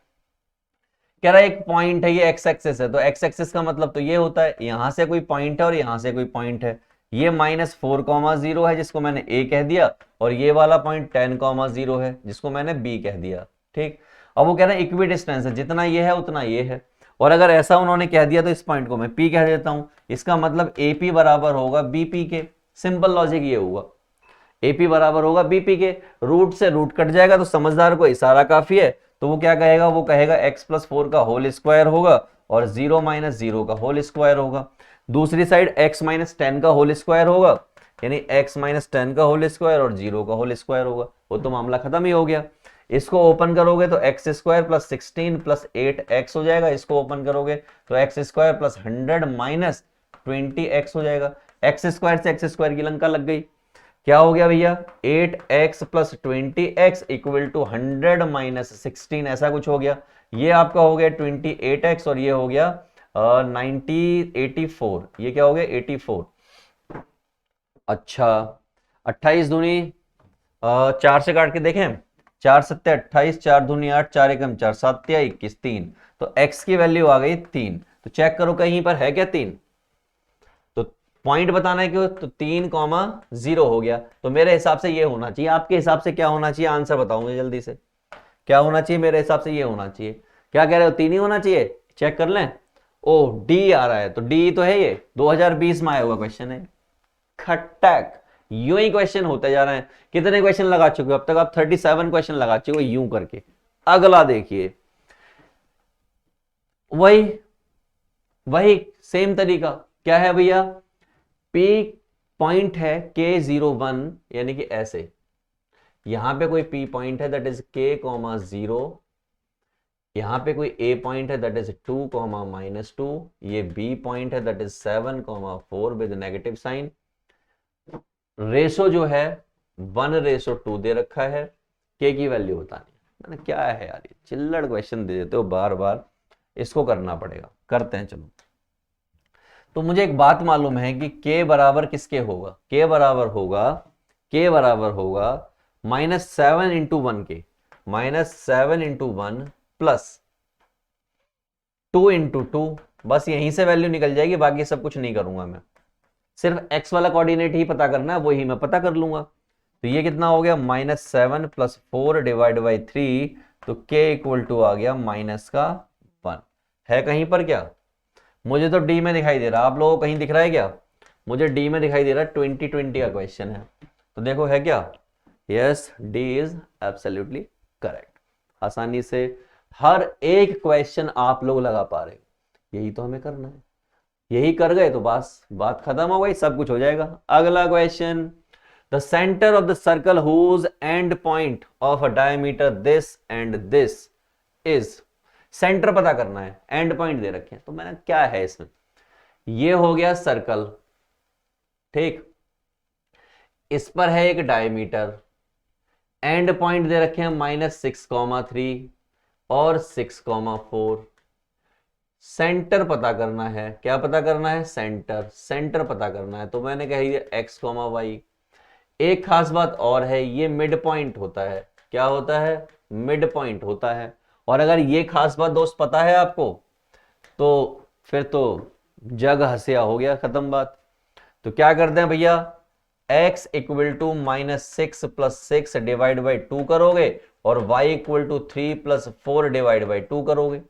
कह रहा है एक पॉइंट है, ये एक्स एक्सिस है, तो एक्स एक्सिस का मतलब तो ये होता है यहां से कोई पॉइंट है और यहां से कोई पॉइंट है, ये -4,0 है जिसको मैंने ए कह दिया, और ये वाला पॉइंट 10,0 है जिसको मैंने बी कह दिया। ठीक, अब वो कह रहे हैं इक्वी डिस्टेंस है, जितना ये है उतना ये है, और अगर ऐसा उन्होंने कह दिया तो इस पॉइंट को मैं पी कह देता हूं, इसका मतलब एपी बराबर होगा बीपी के, सिंपल लॉजिक ये हुआ, एपी बराबर होगा बीपी के, रूट से रूट कट जाएगा तो समझदार को इशारा काफी है, तो वो क्या कहेगा, वो कहेगा x + 4 का होल स्क्वायर होगा और 0 - 0 का होल स्क्वायर होगा, दूसरी साइड x - 10 का होल स्क्वायर होगा, यानी x - 10 का होल स्क्वायर और 0 का होल स्क्वायर होगा, वो तो मामला खत्म ही हो गया। इसको ओपन करोगे तो x² + 16 + 8x हो जाएगा, इसको ओपन करोगे तो x² + 100 - 20x हो जाएगा, x² से x² की लंका लग गई, क्या हो गया भैया 8x + 20x = 100 - 16, ऐसा कुछ हो गया, ये आपका हो गया 28x और ये हो गया 84, ये क्या हो गया 84। अच्छा 28 दूनी 4 से काट के देखें, 4 × 7 = 28, 4 दूनी 8, 4 × 4 = 7 या 21, 3, तो x की वैल्यू आ गई 3, तो चेक करो कहीं पर है क्या 3, तो पॉइंट बताना है क्यों, तो 3,0 हो गया, तो मेरे हिसाब से ये होना चाहिए, आपके हिसाब से क्या होना चाहिए, आंसर बताऊंगे जल्दी से, क्या होना चाहिए, मेरे हिसाब से ये होना चाहिए, क्या कह रहे हो 3 ही होना चाहिए, चेक कर लें, ओ डी आ रहा है, तो डी तो है, ये 2020 में आया हुआ क्वेश्चन है, खटक, यूं ही क्वेश्चन होते जा रहे हैं, कितने क्वेश्चन लगा चुके हो अब तक आप, 37 क्वेश्चन लगा चुके हो यूं करके। अगला देखिए वही वही सेम तरीका, क्या है भैया, पी पॉइंट है K01 यानी कि ऐसे, यहां पे कोई पी पॉइंट है दैट इज K,0, यहां पे कोई ए पॉइंट है दैट इज 2, -2, ये बी पॉइंट है that is 7,4 with negative sign, ratio जो है 1:2 दे रखा है, के की वैल्यू बतानी है। मैंने क्या है यार, ये चिल्लड़ क्वेश्चन दे देते हो बार बार, इसको करना पड़ेगा, करते हैं चलो। तो मुझे एक बात मालूम है कि k बराबर किसके होगा, k बराबर होगा -7 × 1 के, -7 × 1 + 2 × 2, बस यहीं से वैल्यू निकल जाएगी, बाकी सब कुछ नहीं करूंगा मैं, सिर्फ x वाला कोऑर्डिनेट ही पता करना है, वही मैं पता कर लूंगा। तो ये कितना हो गया, -7 + 4 / 3, तो k = आ गया -1 है कहीं पर क्या, मुझे तो डी में दिखाई दे रहा, आप लोगों को कहीं दिख रहा है क्या, मुझे डी में दिखाई दे रहा है, 2020 का क्वेश्चन है, तो देखो है क्या, yes D is absolutely correct, आसानी से हर एक क्वेश्चन आप लोग लगा पा रहे हो, यही तो हमें करना है, यही कर गए तो बस बात खत्म हो गई, सब कुछ हो जाएगा। अगला question, the centre of the circle whose end point of a diameter this and this is, centre पता करना है, एंड पॉइंट दे रखे हैं, तो मैंने क्या है इसमें, ये हो गया सर्कल, ठीक, इस पर है एक डायमीटर, एंड पॉइंट दे रखे हैं -6,3 और 6,4, सेंटर पता करना है, क्या पता करना है, सेंटर पता करना है, तो मैंने कह दिया x, y। एक खास बात और है, ये मिड पॉइंट होता है, क्या होता है, मिड पॉइंट होता है। और अगर ये खास बात दोस्त पता है आपको, तो फिर तो जग हंसिया हो गया, खत्म बात। तो क्या करते हैं भैया, x equal to -6 + 6 divide by 2 करोगे और y equal to 3 + 4 divide by 2 करोगे।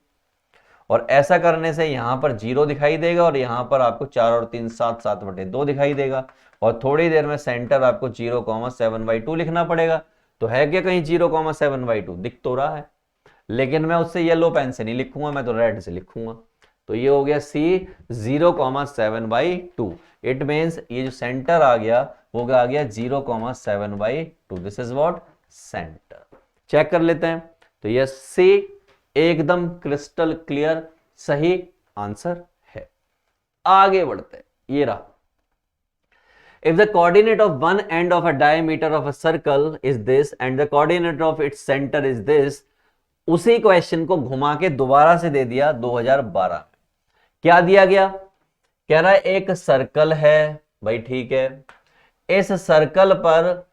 और ऐसा करने से यहां पर 0 दिखाई देगा और यहां पर आपको 4 और 3 7 7/2 दिखाई देगा। और थोड़ी देर में सेंटर आपको 0,7/2 लिखना पड़ेगा। तो है क्या कहीं 0,7/2 दिख तो रहा है, लेकिन मैं उससे येलो पेन से नहीं लिखूंगा, मैं तो रेड से लिखूंगा। तो ये हो गया C 0,7/2। इट मीन्स ये जो सेंटर आ गया वो क्या आ गया, 0,7/2। This is what, centre. Check कर लेते हैं। तो ये C एकदम क्रिस्टल क्लियर सही आंसर है। आगे बढ़ते हैं, ये रहा। If the coordinate of one end of a diameter of a circle is this and the coordinate of its center is this, उसी क्वेश्चन को घुमा के दोबारा से दे दिया 2012 में। क्या दिया गया, कह रहा है एक सर्कल है भाई, ठीक है, इस सर्कल पर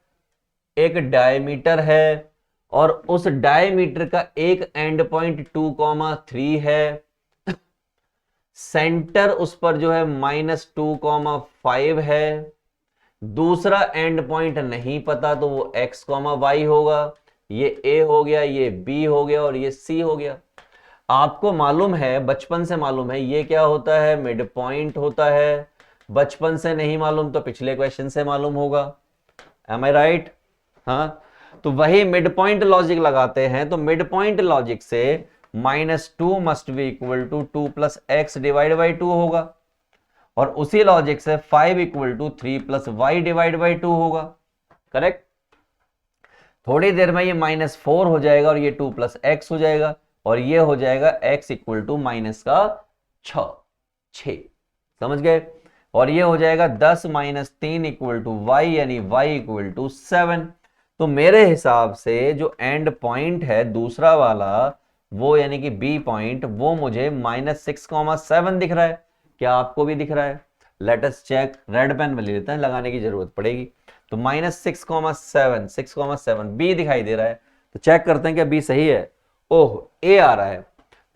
एक डायमीटर है और उस डायमीटर का एक एंड पॉइंट 2,3 है, सेंटर उस पर जो है -2,5 है, दूसरा एंड पॉइंट नहीं पता तो वो x, y होगा, ये a हो गया, ये b हो गया और ये c हो गया। आपको मालूम है, बचपन से मालूम है ये क्या होता है, मिड पॉइंट होता है। बचपन से नहीं मालूम तो पिछले क्वेश्चन से मालूम होगा। एम आई राइट? हाँ, तो वही मिड पॉइंट लॉजिक लगाते हैं। तो मिड पॉइंट लॉजिक से -2 must be equal to 2 + x divide by 2 होगा और उसी लॉजिक से 5 equal to 3 + y divide by 2 होगा। करेक्ट। थोड़ी देर में ये -4 हो जाएगा और ये 2 + x हो जाएगा और ये हो जाएगा x इक्वल टू -6। समझ गए? और ये हो जाएगा 10 - 3 इक्वल टू y, यानी y इक्वल टू 7। तो मेरे हिसाब से जो एंड पॉइंट है दूसरा वाला, वो यानी कि b पॉइंट, वो मुझे -6,7 दिख रहा है। क्या आपको भी दिख रहा है? Let us check. Red pen में ले लेते हैं, लगाने की जरूरत पड़ेगी। तो -6,7, 6,7 बी दिखाई दे रहा है। तो चेक करते हैं क्या बी सही है। ओह, ए आ रहा है।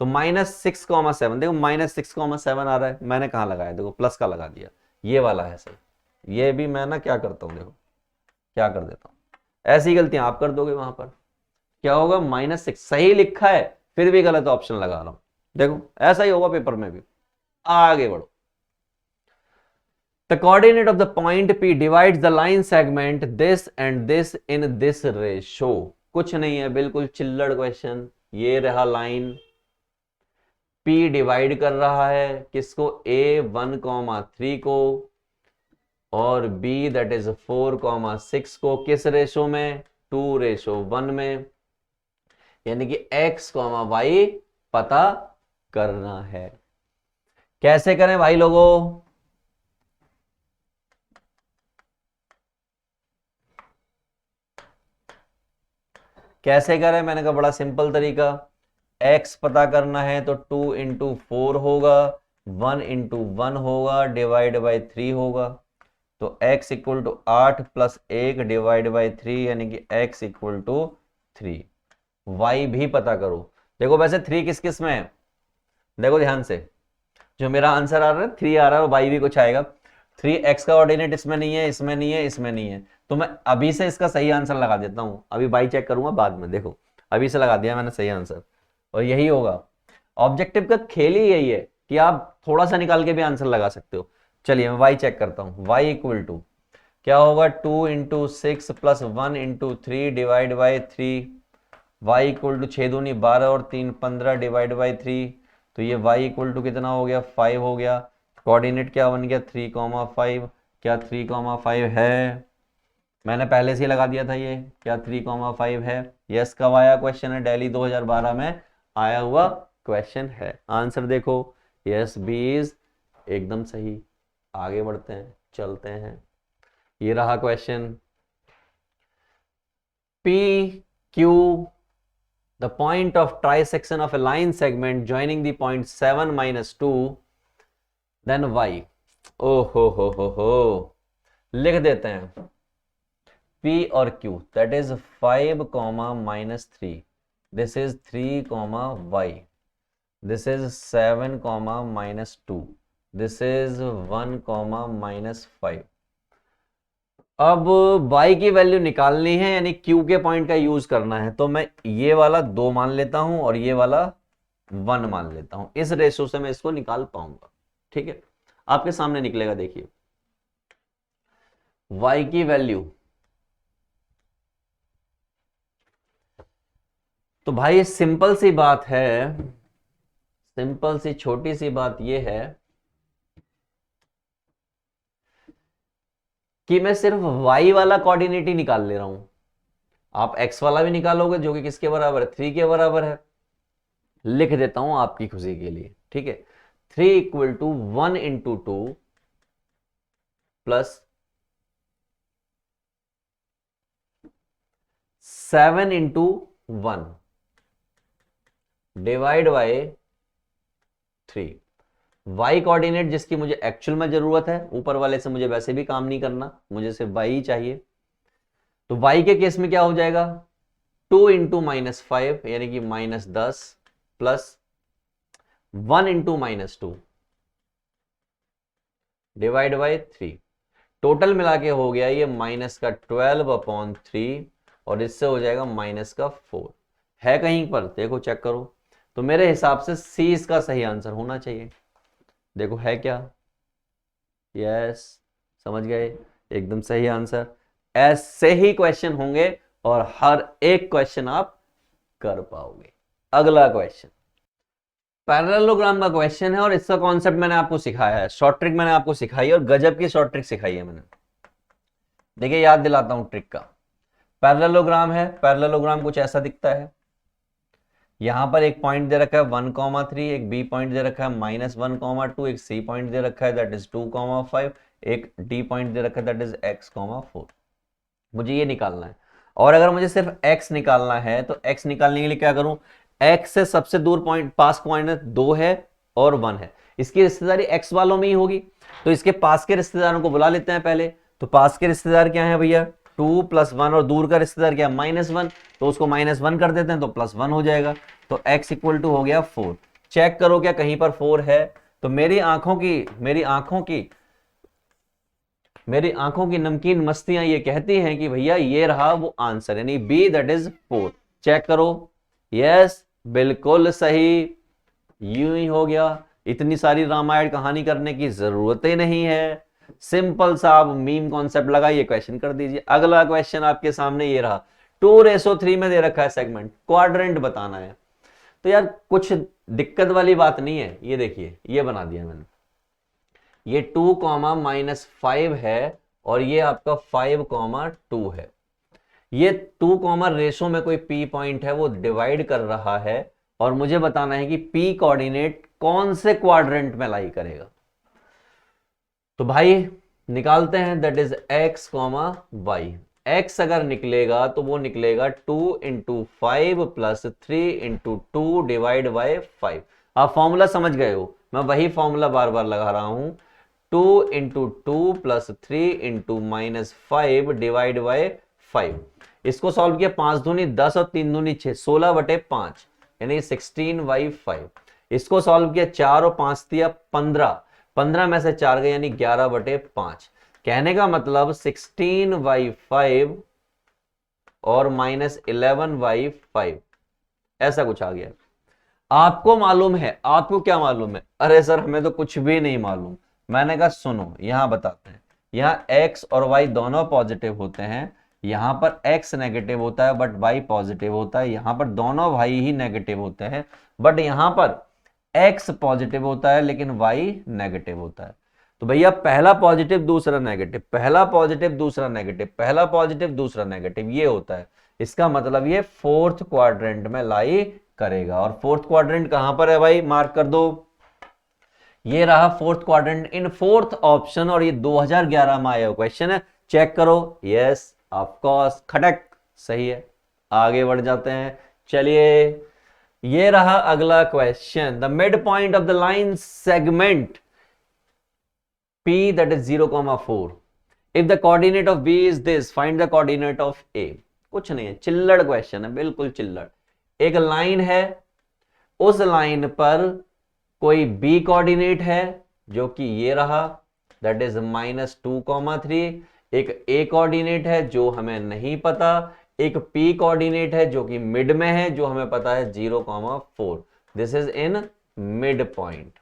तो -6,7, देखो -6,7 आ रहा है। मैंने कहाँ लगाया, देखो प्लस का लगा दिया, ये वाला है सही। ये भी मैं ना क्या करता हूँ, देखो क्या कर देता हूँ, ऐसी गलतियां आप कर दोगे। वहां पर क्या होगा, -6 सही लिखा है फिर भी गलत ऑप्शन लगा रहा हूं। देखो ऐसा ही होगा पेपर में भी। आगे बढ़ो। The coordinate of the point P divides the line segment this and this in this ratio। कुछ नहीं है, बिल्कुल चिल्लड़ क्वेश्चन। ये रहा लाइन, P डिवाइड कर रहा है किसको, A 1,3 को और B दैट इज 4,6 को। किस रेशो में, 2:1 में। यानी कि x, y पता करना है। कैसे करें भाई लोगों, कैसे करें? मैंने कहा बड़ा सिंपल तरीका। x पता करना है तो 2 × 4 होगा, 1 × 1 होगा, डिवाइड बाई 3 होगा। तो x equal to 8 + 1 divide by 3, यानी कि x इक्वल टू 3। y भी पता करो। देखो वैसे 3 किस किस में है, देखो ध्यान से। जो मेरा आंसर आ रहा है 3 आ रहा है और y भी कुछ आएगा। 3x का ऑर्डिनेट इसमें नहीं है, इसमें नहीं है, इसमें नहीं है। तो मैं अभी से इसका सही आंसर लगा देता हूं। अभी y चेक करूंगा बाद में। देखो अभी से लगा दिया मैंने सही आंसर और यही होगा। ऑब्जेक्टिव का खेल ही यही है कि आप थोड़ा सा निकाल के भी आंसर लगा सकते हो। चलिए मैं y चेक करता हूं। y इक्वल टू क्या होगा, 2 × 6 + 1 × 3 divide by 3। y equal to 6 दूनी 12 और 3 15 डिवाइड बाई 3। तो ये y इक्वल टू कितना हो गया, 5 हो गया। कोऑर्डिनेट क्या बन गया, 3,5। क्या 3,5 है? मैंने पहले से ही लगा दिया था ये। क्या 3,5 है? यस। कब आया क्वेश्चन है, दिल्ली 2012 में आया हुआ क्वेश्चन है। आंसर देखो, यस बी इज एकदम सही। आगे बढ़ते हैं, चलते हैं। ये रहा question. P Q the point of trisection of a line segment joining the point 7 - 2 then y। ओ हो लिख देते हैं। P और Q, that is 5 comma minus 3, this is 3 comma y, this is 7 comma minus 2, this is 1 comma minus 5। अब y की value निकालनी है यानी q के पॉइंट का यूज करना है, तो मैं ये वाला 2 मान लेता हूं और ये वाला 1 मान लेता हूं, इस रेशो से मैं इसको निकाल पाऊंगा। ठीक है, आपके सामने निकलेगा, देखिए y की वैल्यू, तो भाई सिंपल सी बात है, सिंपल सी छोटी सी बात ये है कि मैं सिर्फ y वाला कोऑर्डिनेट ही निकाल ले रहा हूं। आप x वाला भी निकालोगे जो कि किसके बराबर है, 3 के बराबर है। लिख देता हूं आपकी खुशी के लिए, ठीक है। 3 equal to 1 into 2 plus 7 into 1 divide by 3। y coordinate जिसकी मुझे एक्चुअल में जरूरत है, ऊपर वाले से मुझे वैसे भी काम नहीं करना, मुझे सिर्फ y ही चाहिए। तो y के केस में क्या हो जाएगा, 2 इंटू माइनस 5 यानी कि minus 10 plus 1 into minus 2 divide by 3। Total मिला के हो गया ये माइनस का 12/3 और इससे हो जाएगा माइनस का 4। है कहीं पर, देखो चेक करो, तो मेरे हिसाब से सी इसका सही आंसर होना चाहिए। देखो है क्या, यस, समझ गए, एकदम सही आंसर। ऐसे ही क्वेश्चन होंगे और हर एक क्वेश्चन आप कर पाओगे। अगला क्वेश्चन पैरेललोग्राम का क्वेश्चन है और इसका कॉन्सेप्ट मैंने आपको सिखाया है, शॉर्ट ट्रिक मैंने आपको सिखाई है और गजब की शॉर्ट ट्रिक सिखाई है मैंने। देखिए याद दिलाता हूं ट्रिक का। पैरेललोग्राम है, पैरेललोग्राम कुछ ऐसा दिखता है, यहां पर एक पॉइंट दे रखा है 1,3, एक बी पॉइंट दे रखा है -1,2, एक सी पॉइंट दे रखा है दैट इज 2,5, एक डी पॉइंट दे रखा है दैट इज x,4। मुझे ये निकालना है और अगर मुझे सिर्फ x निकालना है तो x निकालने के लिए क्या करूं, x से सबसे दूर पॉइंट, पास पॉइंट 2 है और 1 है, इसकी रिश्तेदारी x वालों में ही होगी, तो इसके पास के रिश्तेदारों को बुला लेते हैं पहले। तो पास के रिश्तेदार क्या है भैया, 2 + 1 और दूर का रिश्तेदार क्या है -1, तो उसको -1 कर देते हैं तो +1 हो जाएगा, तो x इक्वल टू हो गया 4। चेक करो क्या कहीं पर 4 है, तो मेरी आंखों की नमकीन मस्तियां ये कहती हैं कि भैया ये रहा वो आंसर, यानी बी दैट इज 4। चेक करो, यस बिल्कुल सही, यूं ही हो गया। इतनी सारी रामायण कहानी करने की जरूरत ही नहीं है, सिंपल सा आप मीम कॉन्सेप्ट लगाइए, क्वेश्चन कर दीजिए। अगला क्वेश्चन आपके सामने ये रहा, 2:3 में दे रखा है सेगमेंट, क्वाड्रेंट बताना है। तो यार कुछ दिक्कत वाली बात नहीं है, ये देखिए ये बना दिया मैंने, ये 2,-5 है और ये आपका 5,2 है। ये 2, रेशो में कोई p पॉइंट है वो डिवाइड कर रहा है और मुझे बताना है कि p कोऑर्डिनेट कौन से क्वाड्रेंट में लाई करेगा। तो भाई निकालते हैं, that is x, y। x अगर निकलेगा तो वो निकलेगा 2 × 5 + 3 × 2 डिवाइड बाय 5। आप फॉर्मूला समझ गए हो, मैं वही फॉर्मूला बार बार लगा रहा हूं, 2 × 2 + 3 × -5 डिवाइड बाय 5। इसको सॉल्व किया, 5 दूनी 10 और 3 दूनी 6, 16/5 यानी 16/5। इसको सॉल्व किया, 4 और 5 दिया 15, 15 में से 4 गए यानी 11/5। कहने का मतलब 16/5 और -11/5 ऐसा कुछ आ गया। आपको मालूम है, आपको क्या मालूम है, अरे सर हमें तो कुछ भी नहीं मालूम। मैंने कहा सुनो यहां बताते हैं, यहां x और y दोनों पॉजिटिव होते हैं, यहां पर x नेगेटिव होता है बट y पॉजिटिव होता है, यहां पर दोनों y ही नेगेटिव होते हैं बट यहां पर x पॉजिटिव होता है लेकिन y नेगेटिव होता है। तो भैया पहला पॉजिटिव दूसरा नेगेटिव, पहला पॉजिटिव दूसरा नेगेटिव, पहला पॉजिटिव दूसरा नेगेटिव, ये होता है। इसका मतलब ये 4th क्वाड्रेंट में लाई करेगा। और 4th क्वाड्रेंट कहां पर है भाई, मार्क कर दो, ये रहा 4th क्वाड्रेंट इन 4th ऑप्शन और ये 2011 में आया क्वेश्चन है। चेक करो, यस ऑफ कोर्स खटक सही है। आगे बढ़ जाते हैं, चलिए ये रहा अगला question, the mid point of the line segment P that is 0,4 if the coordinate of B is this find the coordinate of A. कुछ नहीं है, चिल्लड़ क्वेश्चन है, बिल्कुल चिल्लड़। एक लाइन है, उस लाइन पर कोई बी कोऑर्डिनेट है जो कि ये रहा, दैट इज -2,3। एक ए कोऑर्डिनेट है जो हमें नहीं पता, एक पी कोऑर्डिनेट है जो कि मिड में है, जो हमें पता है 0,4। This is in mid point.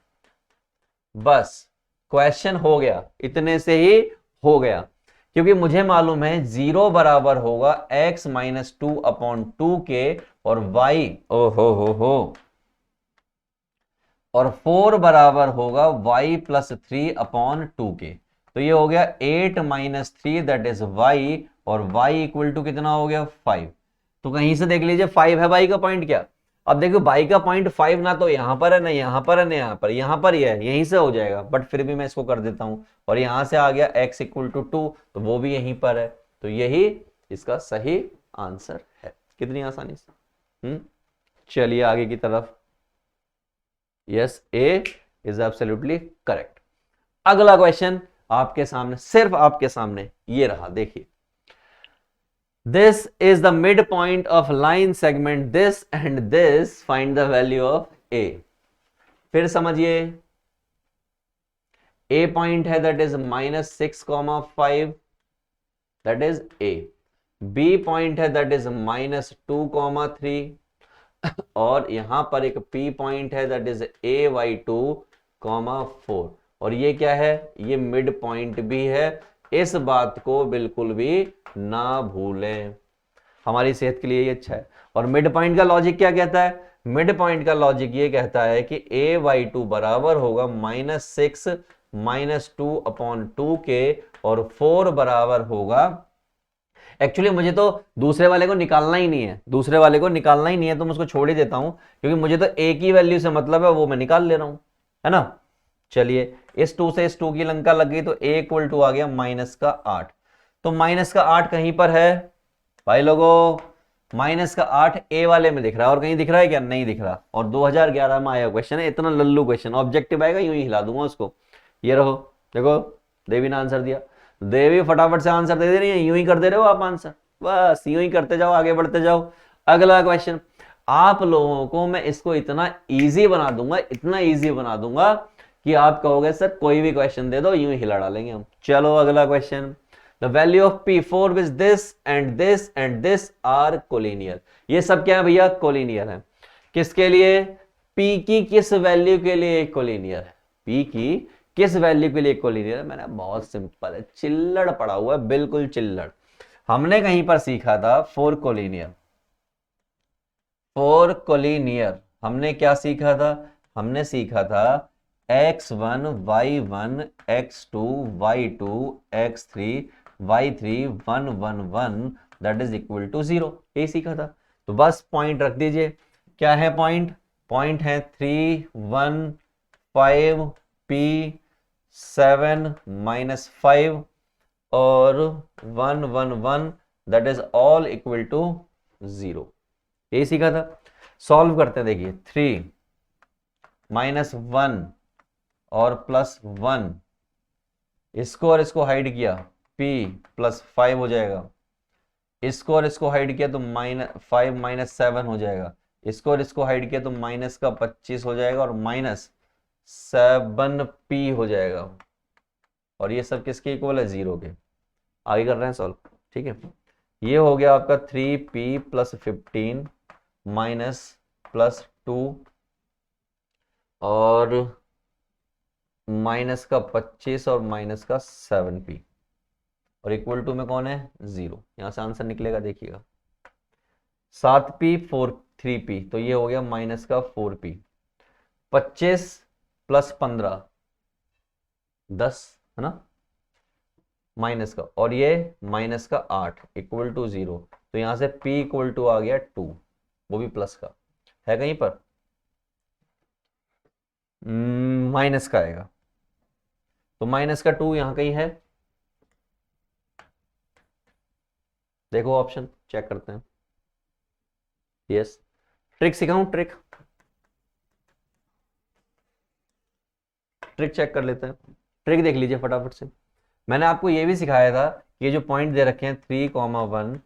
बस क्वेश्चन हो गया, इतने से ही हो गया, क्योंकि मुझे मालूम है 0 बराबर होगा x - 2/2 के, और y हो और 4 बराबर होगा y + 3/2 के। तो ये हो गया 8 - 3 दैट इज y, और y = कितना हो गया 5। तो कहीं से देख लीजिए 5 है y का पॉइंट क्या। अब देखो y का पॉइंट 5 ना तो यहां पर है, ना यहां पर है, ना यहां पर ही है, यहीं से हो जाएगा, बट फिर भी मैं इसको कर देता हूं। और यहां से आ गया x = 2, तो वो भी यहीं पर है, तो यही इसका सही आंसर है। कितनी आसानी से। चलिए आगे की तरफ। Yes, A is absolutely correct. अगला क्वेश्चन आपके सामने, सिर्फ आपके सामने ये रहा, देखिए। This is the midpoint of line segment this and this, find the value of A। फिर समझिए, A पॉइंट है that is -6,5, that is A। B point है that is -2,3, और यहां पर एक P पॉइंट है that is A/2,4। और ये क्या है, ये मिड पॉइंट भी है, इस बात को बिल्कुल भी ना भूलें, हमारी सेहत के लिए ये अच्छा है। और मिड पॉइंट का लॉजिक क्या कहता है, मिड पॉइंट का लॉजिक ये कहता है कि A/2 बराबर होगा -6 - 2/2 के, और 4 बराबर होगा, एक्चुअली मुझे तो दूसरे वाले को निकालना ही नहीं है, दूसरे वाले को निकालना ही नहीं है, तो मैं उसको छोड़ ही देता हूं, क्योंकि मुझे तो ए की वैल्यू से मतलब है, वो मैं निकाल ले रहा हूं, है ना। चलिए, इस 2 से इस 2 की लंका लग गई, तो A = आ गया -8। तो -8 कहीं पर है भाई लोगों, -8 ए वाले में दिख रहा है, और कहीं दिख रहा है क्या, नहीं दिख रहा। और 2011 में आया क्वेश्चन है, इतना लल्लू क्वेश्चन, ऑब्जेक्टिव आएगा यूं ही हिला दूंगा उसको। ये रहो, देखो देवी ने आंसर दिया, देवी फटाफट से आंसर दे रही है, यूं ही कर दे रहे हो आप आंसर, बस यूं ही करते जाओ, आगे बढ़ते जाओ। अगला क्वेश्चन, आप लोगों को मैं इसको इतना इजी बना दूंगा, इतना इजी बना दूंगा कि आप कहोगे सर कोई भी क्वेश्चन दे दो, यूं ही हिला डालेंगे हम। चलो अगला question, the value of p for which this and this and this are collinear। ये सब क्या है भैया, कोलिनियर है। किसके लिए, p की किस वैल्यू के लिए कोलिनियर है, p की किस वैल्यू के लिए कोलिनियर है। मैंने बहुत सिंपल है, चिल्लड़ पड़ा हुआ है, बिल्कुल चिल्लड़। हमने कहीं पर सीखा था फॉर कोलिनियर, फॉर कोलिनियर हमने क्या सीखा था, हमने सीखा था x1 y1 x2 y2 x3 y3 1 1 1 that is equal to 0, यही सीखा था। तो बस पॉइंट रख दीजिए, क्या है पॉइंट, पॉइंट है 3 1 5 p 7 -5 और 1 1 1 that is all equal to 0, यही सीखा था। सॉल्व करते हैं, देखिए 3 -1 और +1, इसको और इसको हाइड किया, p +5 हो जाएगा, इसको और इसको हाइड किया तो -5 - 7 हो जाएगा, इसको और इसको हाइड किया तो -25 हो जाएगा, और -7p हो जाएगा, और ये सब किसके इक्वल है, 0 के। आगे कर रहे हैं सॉल्व, ठीक है। ये हो गया आपका 3p + 15 -+2 और -25 और -7p, और इक्वल टू में कौन है, 0। यहां से आंसर निकलेगा, देखिएगा 7p 3p, तो ये हो गया -4p। 25 + 15 10 है ना, माइनस का, और ये -8 इक्वल टू 0, तो यहां से p इक्वल टू आ गया 2, वो भी प्लस का है, कहीं पर माइनस का आएगा, तो -2 यहां कहीं है, देखो ऑप्शन चेक करते हैं। यस, ट्रिक सिखाऊं, ट्रिक चेक कर लेते हैं, ट्रिक देख लीजिए फटाफट से। मैंने आपको ये भी सिखाया था कि ये जो पॉइंट दे रखे हैं 3,1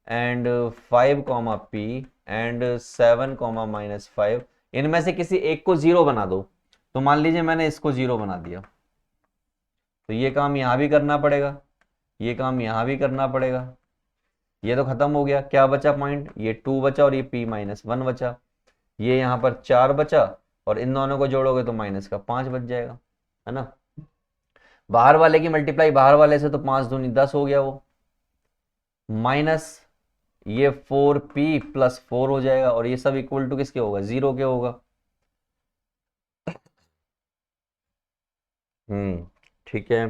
एंड 5,p एंड 7,-5, इनमें से किसी एक को जीरो बना दो। तो मान लीजिए मैंने इसको जीरो बना दिया, तो ये काम यहां भी करना पड़ेगा, ये काम यहां भी करना पड़ेगा। ये तो खत्म हो गया, क्या बचा पॉइंट, ये 2 बचा और ये p-1 बचा। ये यहां पर 4 बचा और इन दोनों को जोड़ोगे तो माइनस का 5 बच जाएगा, है ना। बाहर वाले की मल्टीप्लाई बाहर वाले से, तो 5 दूनी 10 हो गया वो, माइनस ये 4p+4 हो जाएगा और ये सब इक्वल टू किसके होगा, 0 के होगा। ठीक है,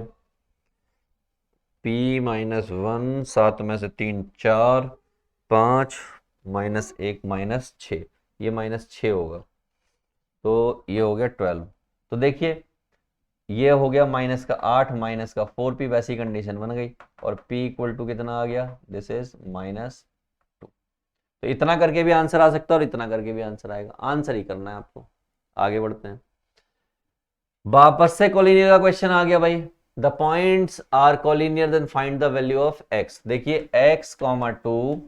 p-1, 7 में से 3 4, 5 -1 -6, ये -6 होगा, तो ये हो गया 12। तो देखिए ये हो गया -8 -4p, वैसी कंडीशन बन गई और p इक्वल टू कितना आ गया, दिस इज -2। तो इतना करके भी आंसर आ सकता है और इतना करके भी आंसर आएगा, आंसर ही करना है आपको। आगे बढ़ते हैं, वापस से कोलिनियर का क्वेश्चन आ गया भाई। The points are collinear then find the value of x। देखिए x, 2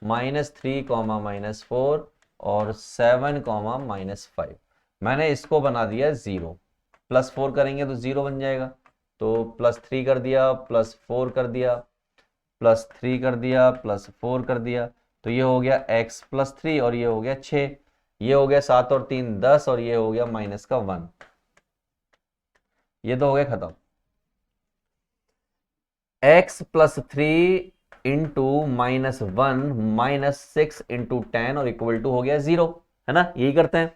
-3, -4 और 7, -5, मैंने इसको बना दिया 0। +4 करेंगे तो 0 बन जाएगा, तो +3 कर दिया, +4 कर दिया, +3 कर दिया, +4 कर दिया, तो ये हो गया x +3 और ये हो गया 6, ये हो गया 7 और 3 10 और ये हो गया -1। ये तो हो गया खत्म। x +3 इंटू -1 -6 इंटू 10 और इक्वल टू हो गया 0, है ना, यही करते हैं।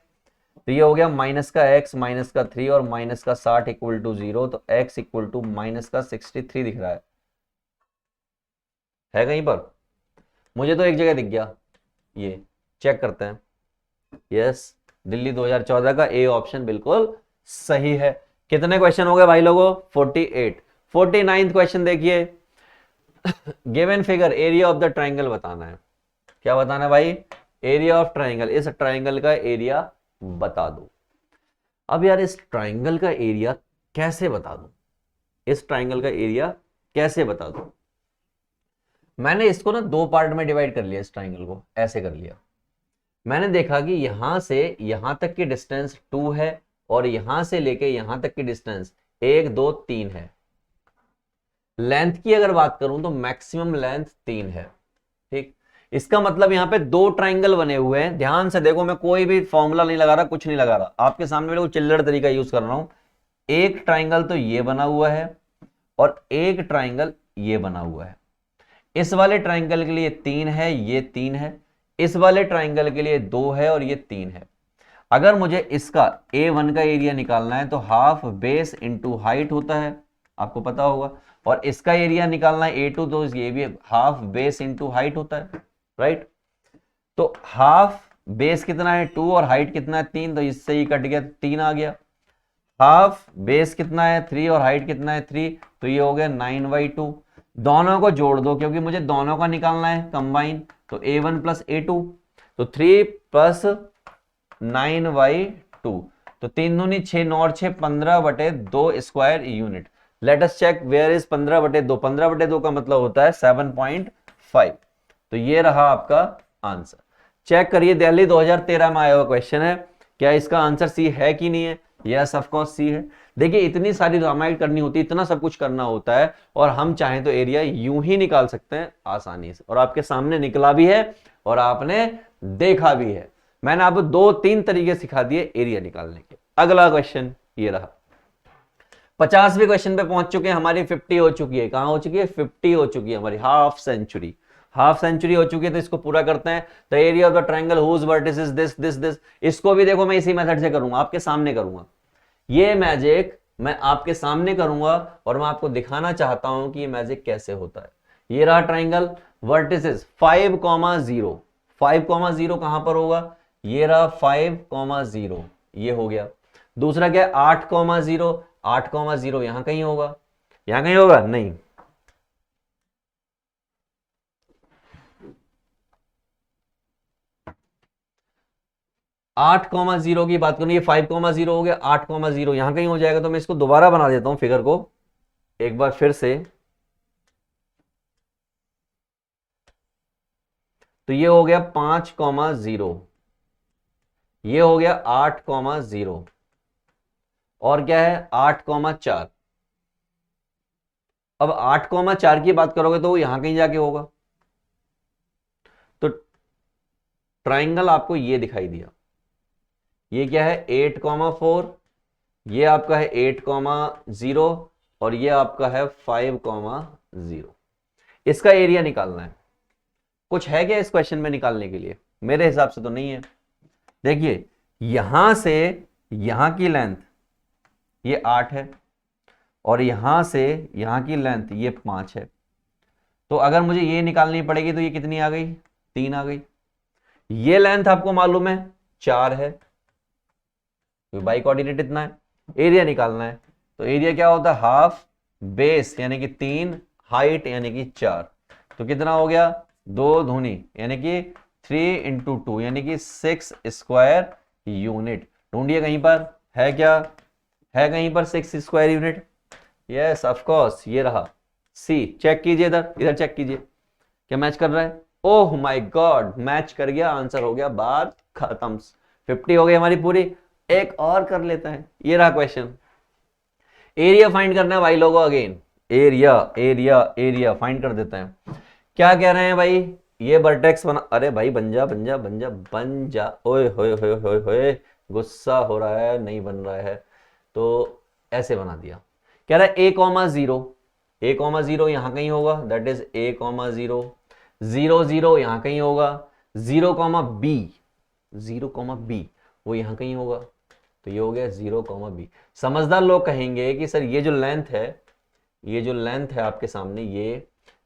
तो ये हो गया -x -3 और -60 इक्वल टू 0, तो x इक्वल टू -63 दिख रहा है कहीं पर, मुझे तो एक जगह दिख गया, ये चेक करते हैं। यस, दिल्ली 2014 का ए ऑप्शन बिल्कुल सही है। कितने क्वेश्चन हो गए भाई लोगों, 48। 49th क्वेश्चन देखिए, given figure area of the triangle बताना है। क्या बताना है भाई, एरिया ऑफ ट्राइंगल, इस ट्राइंगल का एरिया बता दो। अब यार इस ट्राइंगल का एरिया कैसे बता दूं, इस ट्राइंगल का एरिया कैसे बता दूं। मैंने इसको ना 2 पार्ट में डिवाइड कर लिया, इस ट्राइंगल को ऐसे कर लिया। मैंने देखा कि यहां से यहां तक की डिस्टेंस 2 है और यहां से लेके यहां तक की डिस्टेंस 1 2 3 है। लेंथ की अगर बात करूं तो मैक्सिमम लेंथ 3 है, ठीक। इसका मतलब यहां पे 2 ट्राइंगल बने हुए हैं, ध्यान से देखो, मैं कोई भी फॉर्मूला नहीं लगा रहा, कुछ नहीं लगा रहा, आपके सामने मैं चिल्लड़ तरीका यूज कर रहा हूं। एक ट्राइंगल तो ये बना हुआ है और एक ट्राइंगल ये बना हुआ है। इस वाले ट्राइंगल के लिए 3 है, ये 3 है, इस वाले ट्राइंगल के लिए 2 है और ये 3 है। अगर मुझे इसका A1 का एरिया निकालना है तो हाफ बेस इंटू हाइट होता है, आपको पता होगा, और इसका एरिया निकालना है A2 तो ये भी हाफ बेस इंटू हाइट होता है, राइट। तो हाफ बेस कितना है 2 और हाइट कितना है 3, तो इससे ही कट गया, 3 आ गया। हाफ बेस कितना है 3 और हाइट कितना है 3, तो ये हो गया 9/2। दोनों को जोड़ दो क्योंकि मुझे दोनों का निकालना है कंबाइन, तो A1 + A2, तो 3 + 9/2, तो 3 दूनी 6, 9 और 6 15/2 square unit. Let us check where is 15/2, 15/2 का मतलब होता है 7.5। तो ये रहा आपका आंसर। चेक करिए, दिल्ली 2013 में आया हुआ क्वेश्चन है, क्या इसका आंसर सी है कि नहीं है। यस ऑफ कोर्स सी है। देखिए इतनी सारी रामायण करनी होती है, इतना सब कुछ करना होता है, और हम चाहें तो एरिया यूं ही निकाल सकते हैं आसानी से, और आपके सामने निकला भी है और आपने देखा भी है। मैंने आपको 2-3 तरीके सिखा दिए एरिया निकालने के। अगला क्वेश्चन ये रहा, 50वें क्वेश्चन पे पहुंच चुके हैं, हमारी 50 हो चुकी है। कहां हो चुकी है, 50 हो चुकी है हमारी, हाफ सेंचुरी हो चुकी है। तो इसको पूरा करते हैं। The area of the triangle whose vertices this this this, इसको भी देखो मैं इसी मेथड से करूंगा, आपके सामने करूंगा। ये मैजिक मैं आपके सामने करूंगा और मैं आपको दिखाना चाहता हूं कि ये मैजिक कैसे होता है। ये रहा ट्राइंगल, वर्टिसेस 5,0, 5,0 कहां पर होगा, ये रहा 5,0, ये हो गया। दूसरा क्या है 8,0, 8,0 यहां कहीं होगा, यहां कहीं होगा नहीं। 8,0 की बात करूं, ये 5,0 हो गया, 8,0 यहां कहीं हो जाएगा। तो मैं इसको दोबारा बना देता हूं फिगर को, एक बार फिर से, तो ये हो गया 5,0, ये हो गया 8,0 और क्या है 8,4। अब 8,4 की बात करोगे तो वो यहां कहीं जाके होगा। तो ट्राइंगल आपको ये दिखाई दिया, ये क्या है 8,4, ये आपका है 8,0 और ये आपका है 5,0। इसका एरिया निकालना है। कुछ है क्या इस क्वेश्चन में निकालने के लिए? मेरे हिसाब से तो नहीं है। देखिए यहां से यहां की लेंथ ये 8 है और यहां से यहां की लेंथ ये 5 है। तो अगर मुझे ये निकालनी पड़ेगी तो ये कितनी आ गई? 3 आ गई। ये लेंथ आपको मालूम है 4 है, तो बाई कोऑर्डिनेट इतना है। एरिया निकालना है, तो एरिया क्या होता है? हाफ बेस यानी कि 3, हाइट यानी कि 4। तो कितना हो गया? 2 दूनी यानी कि 3 इंटू 2 यानी कि 6 स्क्वायर यूनिट। ढूंढिए कहीं पर है क्या? है कहीं पर 6 square unit? Yes of course, ये रहा सी। चेक कीजिए, इधर इधर चेक कीजिए, क्या मैच कर रहा है? ओह माय गॉड, मैच कर गया, आंसर हो गया, बात खत्म। 50 हो गई हमारी पूरी। एक और कर लेते हैं, ये रहा क्वेश्चन। एरिया फाइंड करना है भाई लोगों, again area area area find कर देते हैं। क्या कह रहे हैं भाई? ये वर्टेक्स बना, अरे भाई बन जा बन जा बन जा बन जा। ओए होए होए होए होए, गुस्सा हो रहा है, नहीं बन रहा है तो ऐसे बना दिया। कह रहा है a,0, a,0 यहां कहीं होगा, दैट इज a,0, 0 0 यहां कहीं होगा, 0,b, 0,b वो यहां कहीं होगा। तो ये हो गया 0,b। समझदार लोग कहेंगे कि सर ये जो लेंथ है, ये जो लेंथ है आपके सामने,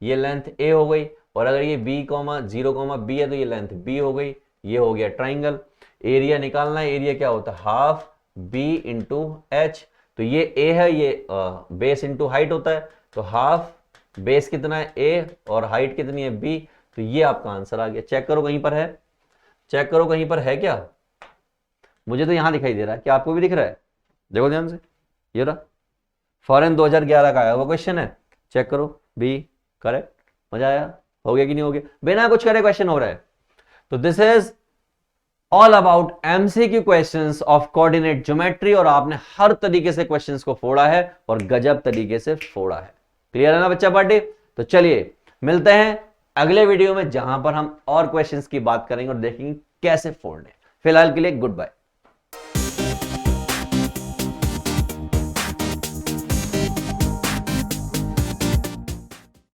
ये लेंथ a हो गई, और अगर ये b, 0,b है तो ये लेंथ b हो गई। ये हो गया ट्राइंगल। एरिया निकालना है, एरिया क्या होता है? Half b into H. तो ये a है, ये बेस इंटू हाइट होता है, तो हाफ बेस कितना है a और हाइट कितनी है b। तो ये आपका आंसर आ गया। चेक करो कहीं पर है, चेक करो कहीं पर है क्या? मुझे तो यहां दिखाई दे रहा है, क्या आपको भी दिख रहा है? देखो ध्यान से, ये रहा फॉरेन 2011 का आया वो क्वेश्चन है, चेक करो। B correct. मजा आया? हो गया कि नहीं हो गया? बिना कुछ करे क्वेश्चन हो रहा है। तो this is all about MCQ questions of coordinate geometry, और आपने हर तरीके से क्वेश्चंस को फोड़ा है और गजब तरीके से फोड़ा है। क्लियर है ना बच्चा पार्टी? तो चलिए मिलते हैं अगले वीडियो में, जहां पर हम और क्वेश्चंस की बात करेंगे और देखेंगे कैसे फोड़ने। फिलहाल के लिए गुड बाय।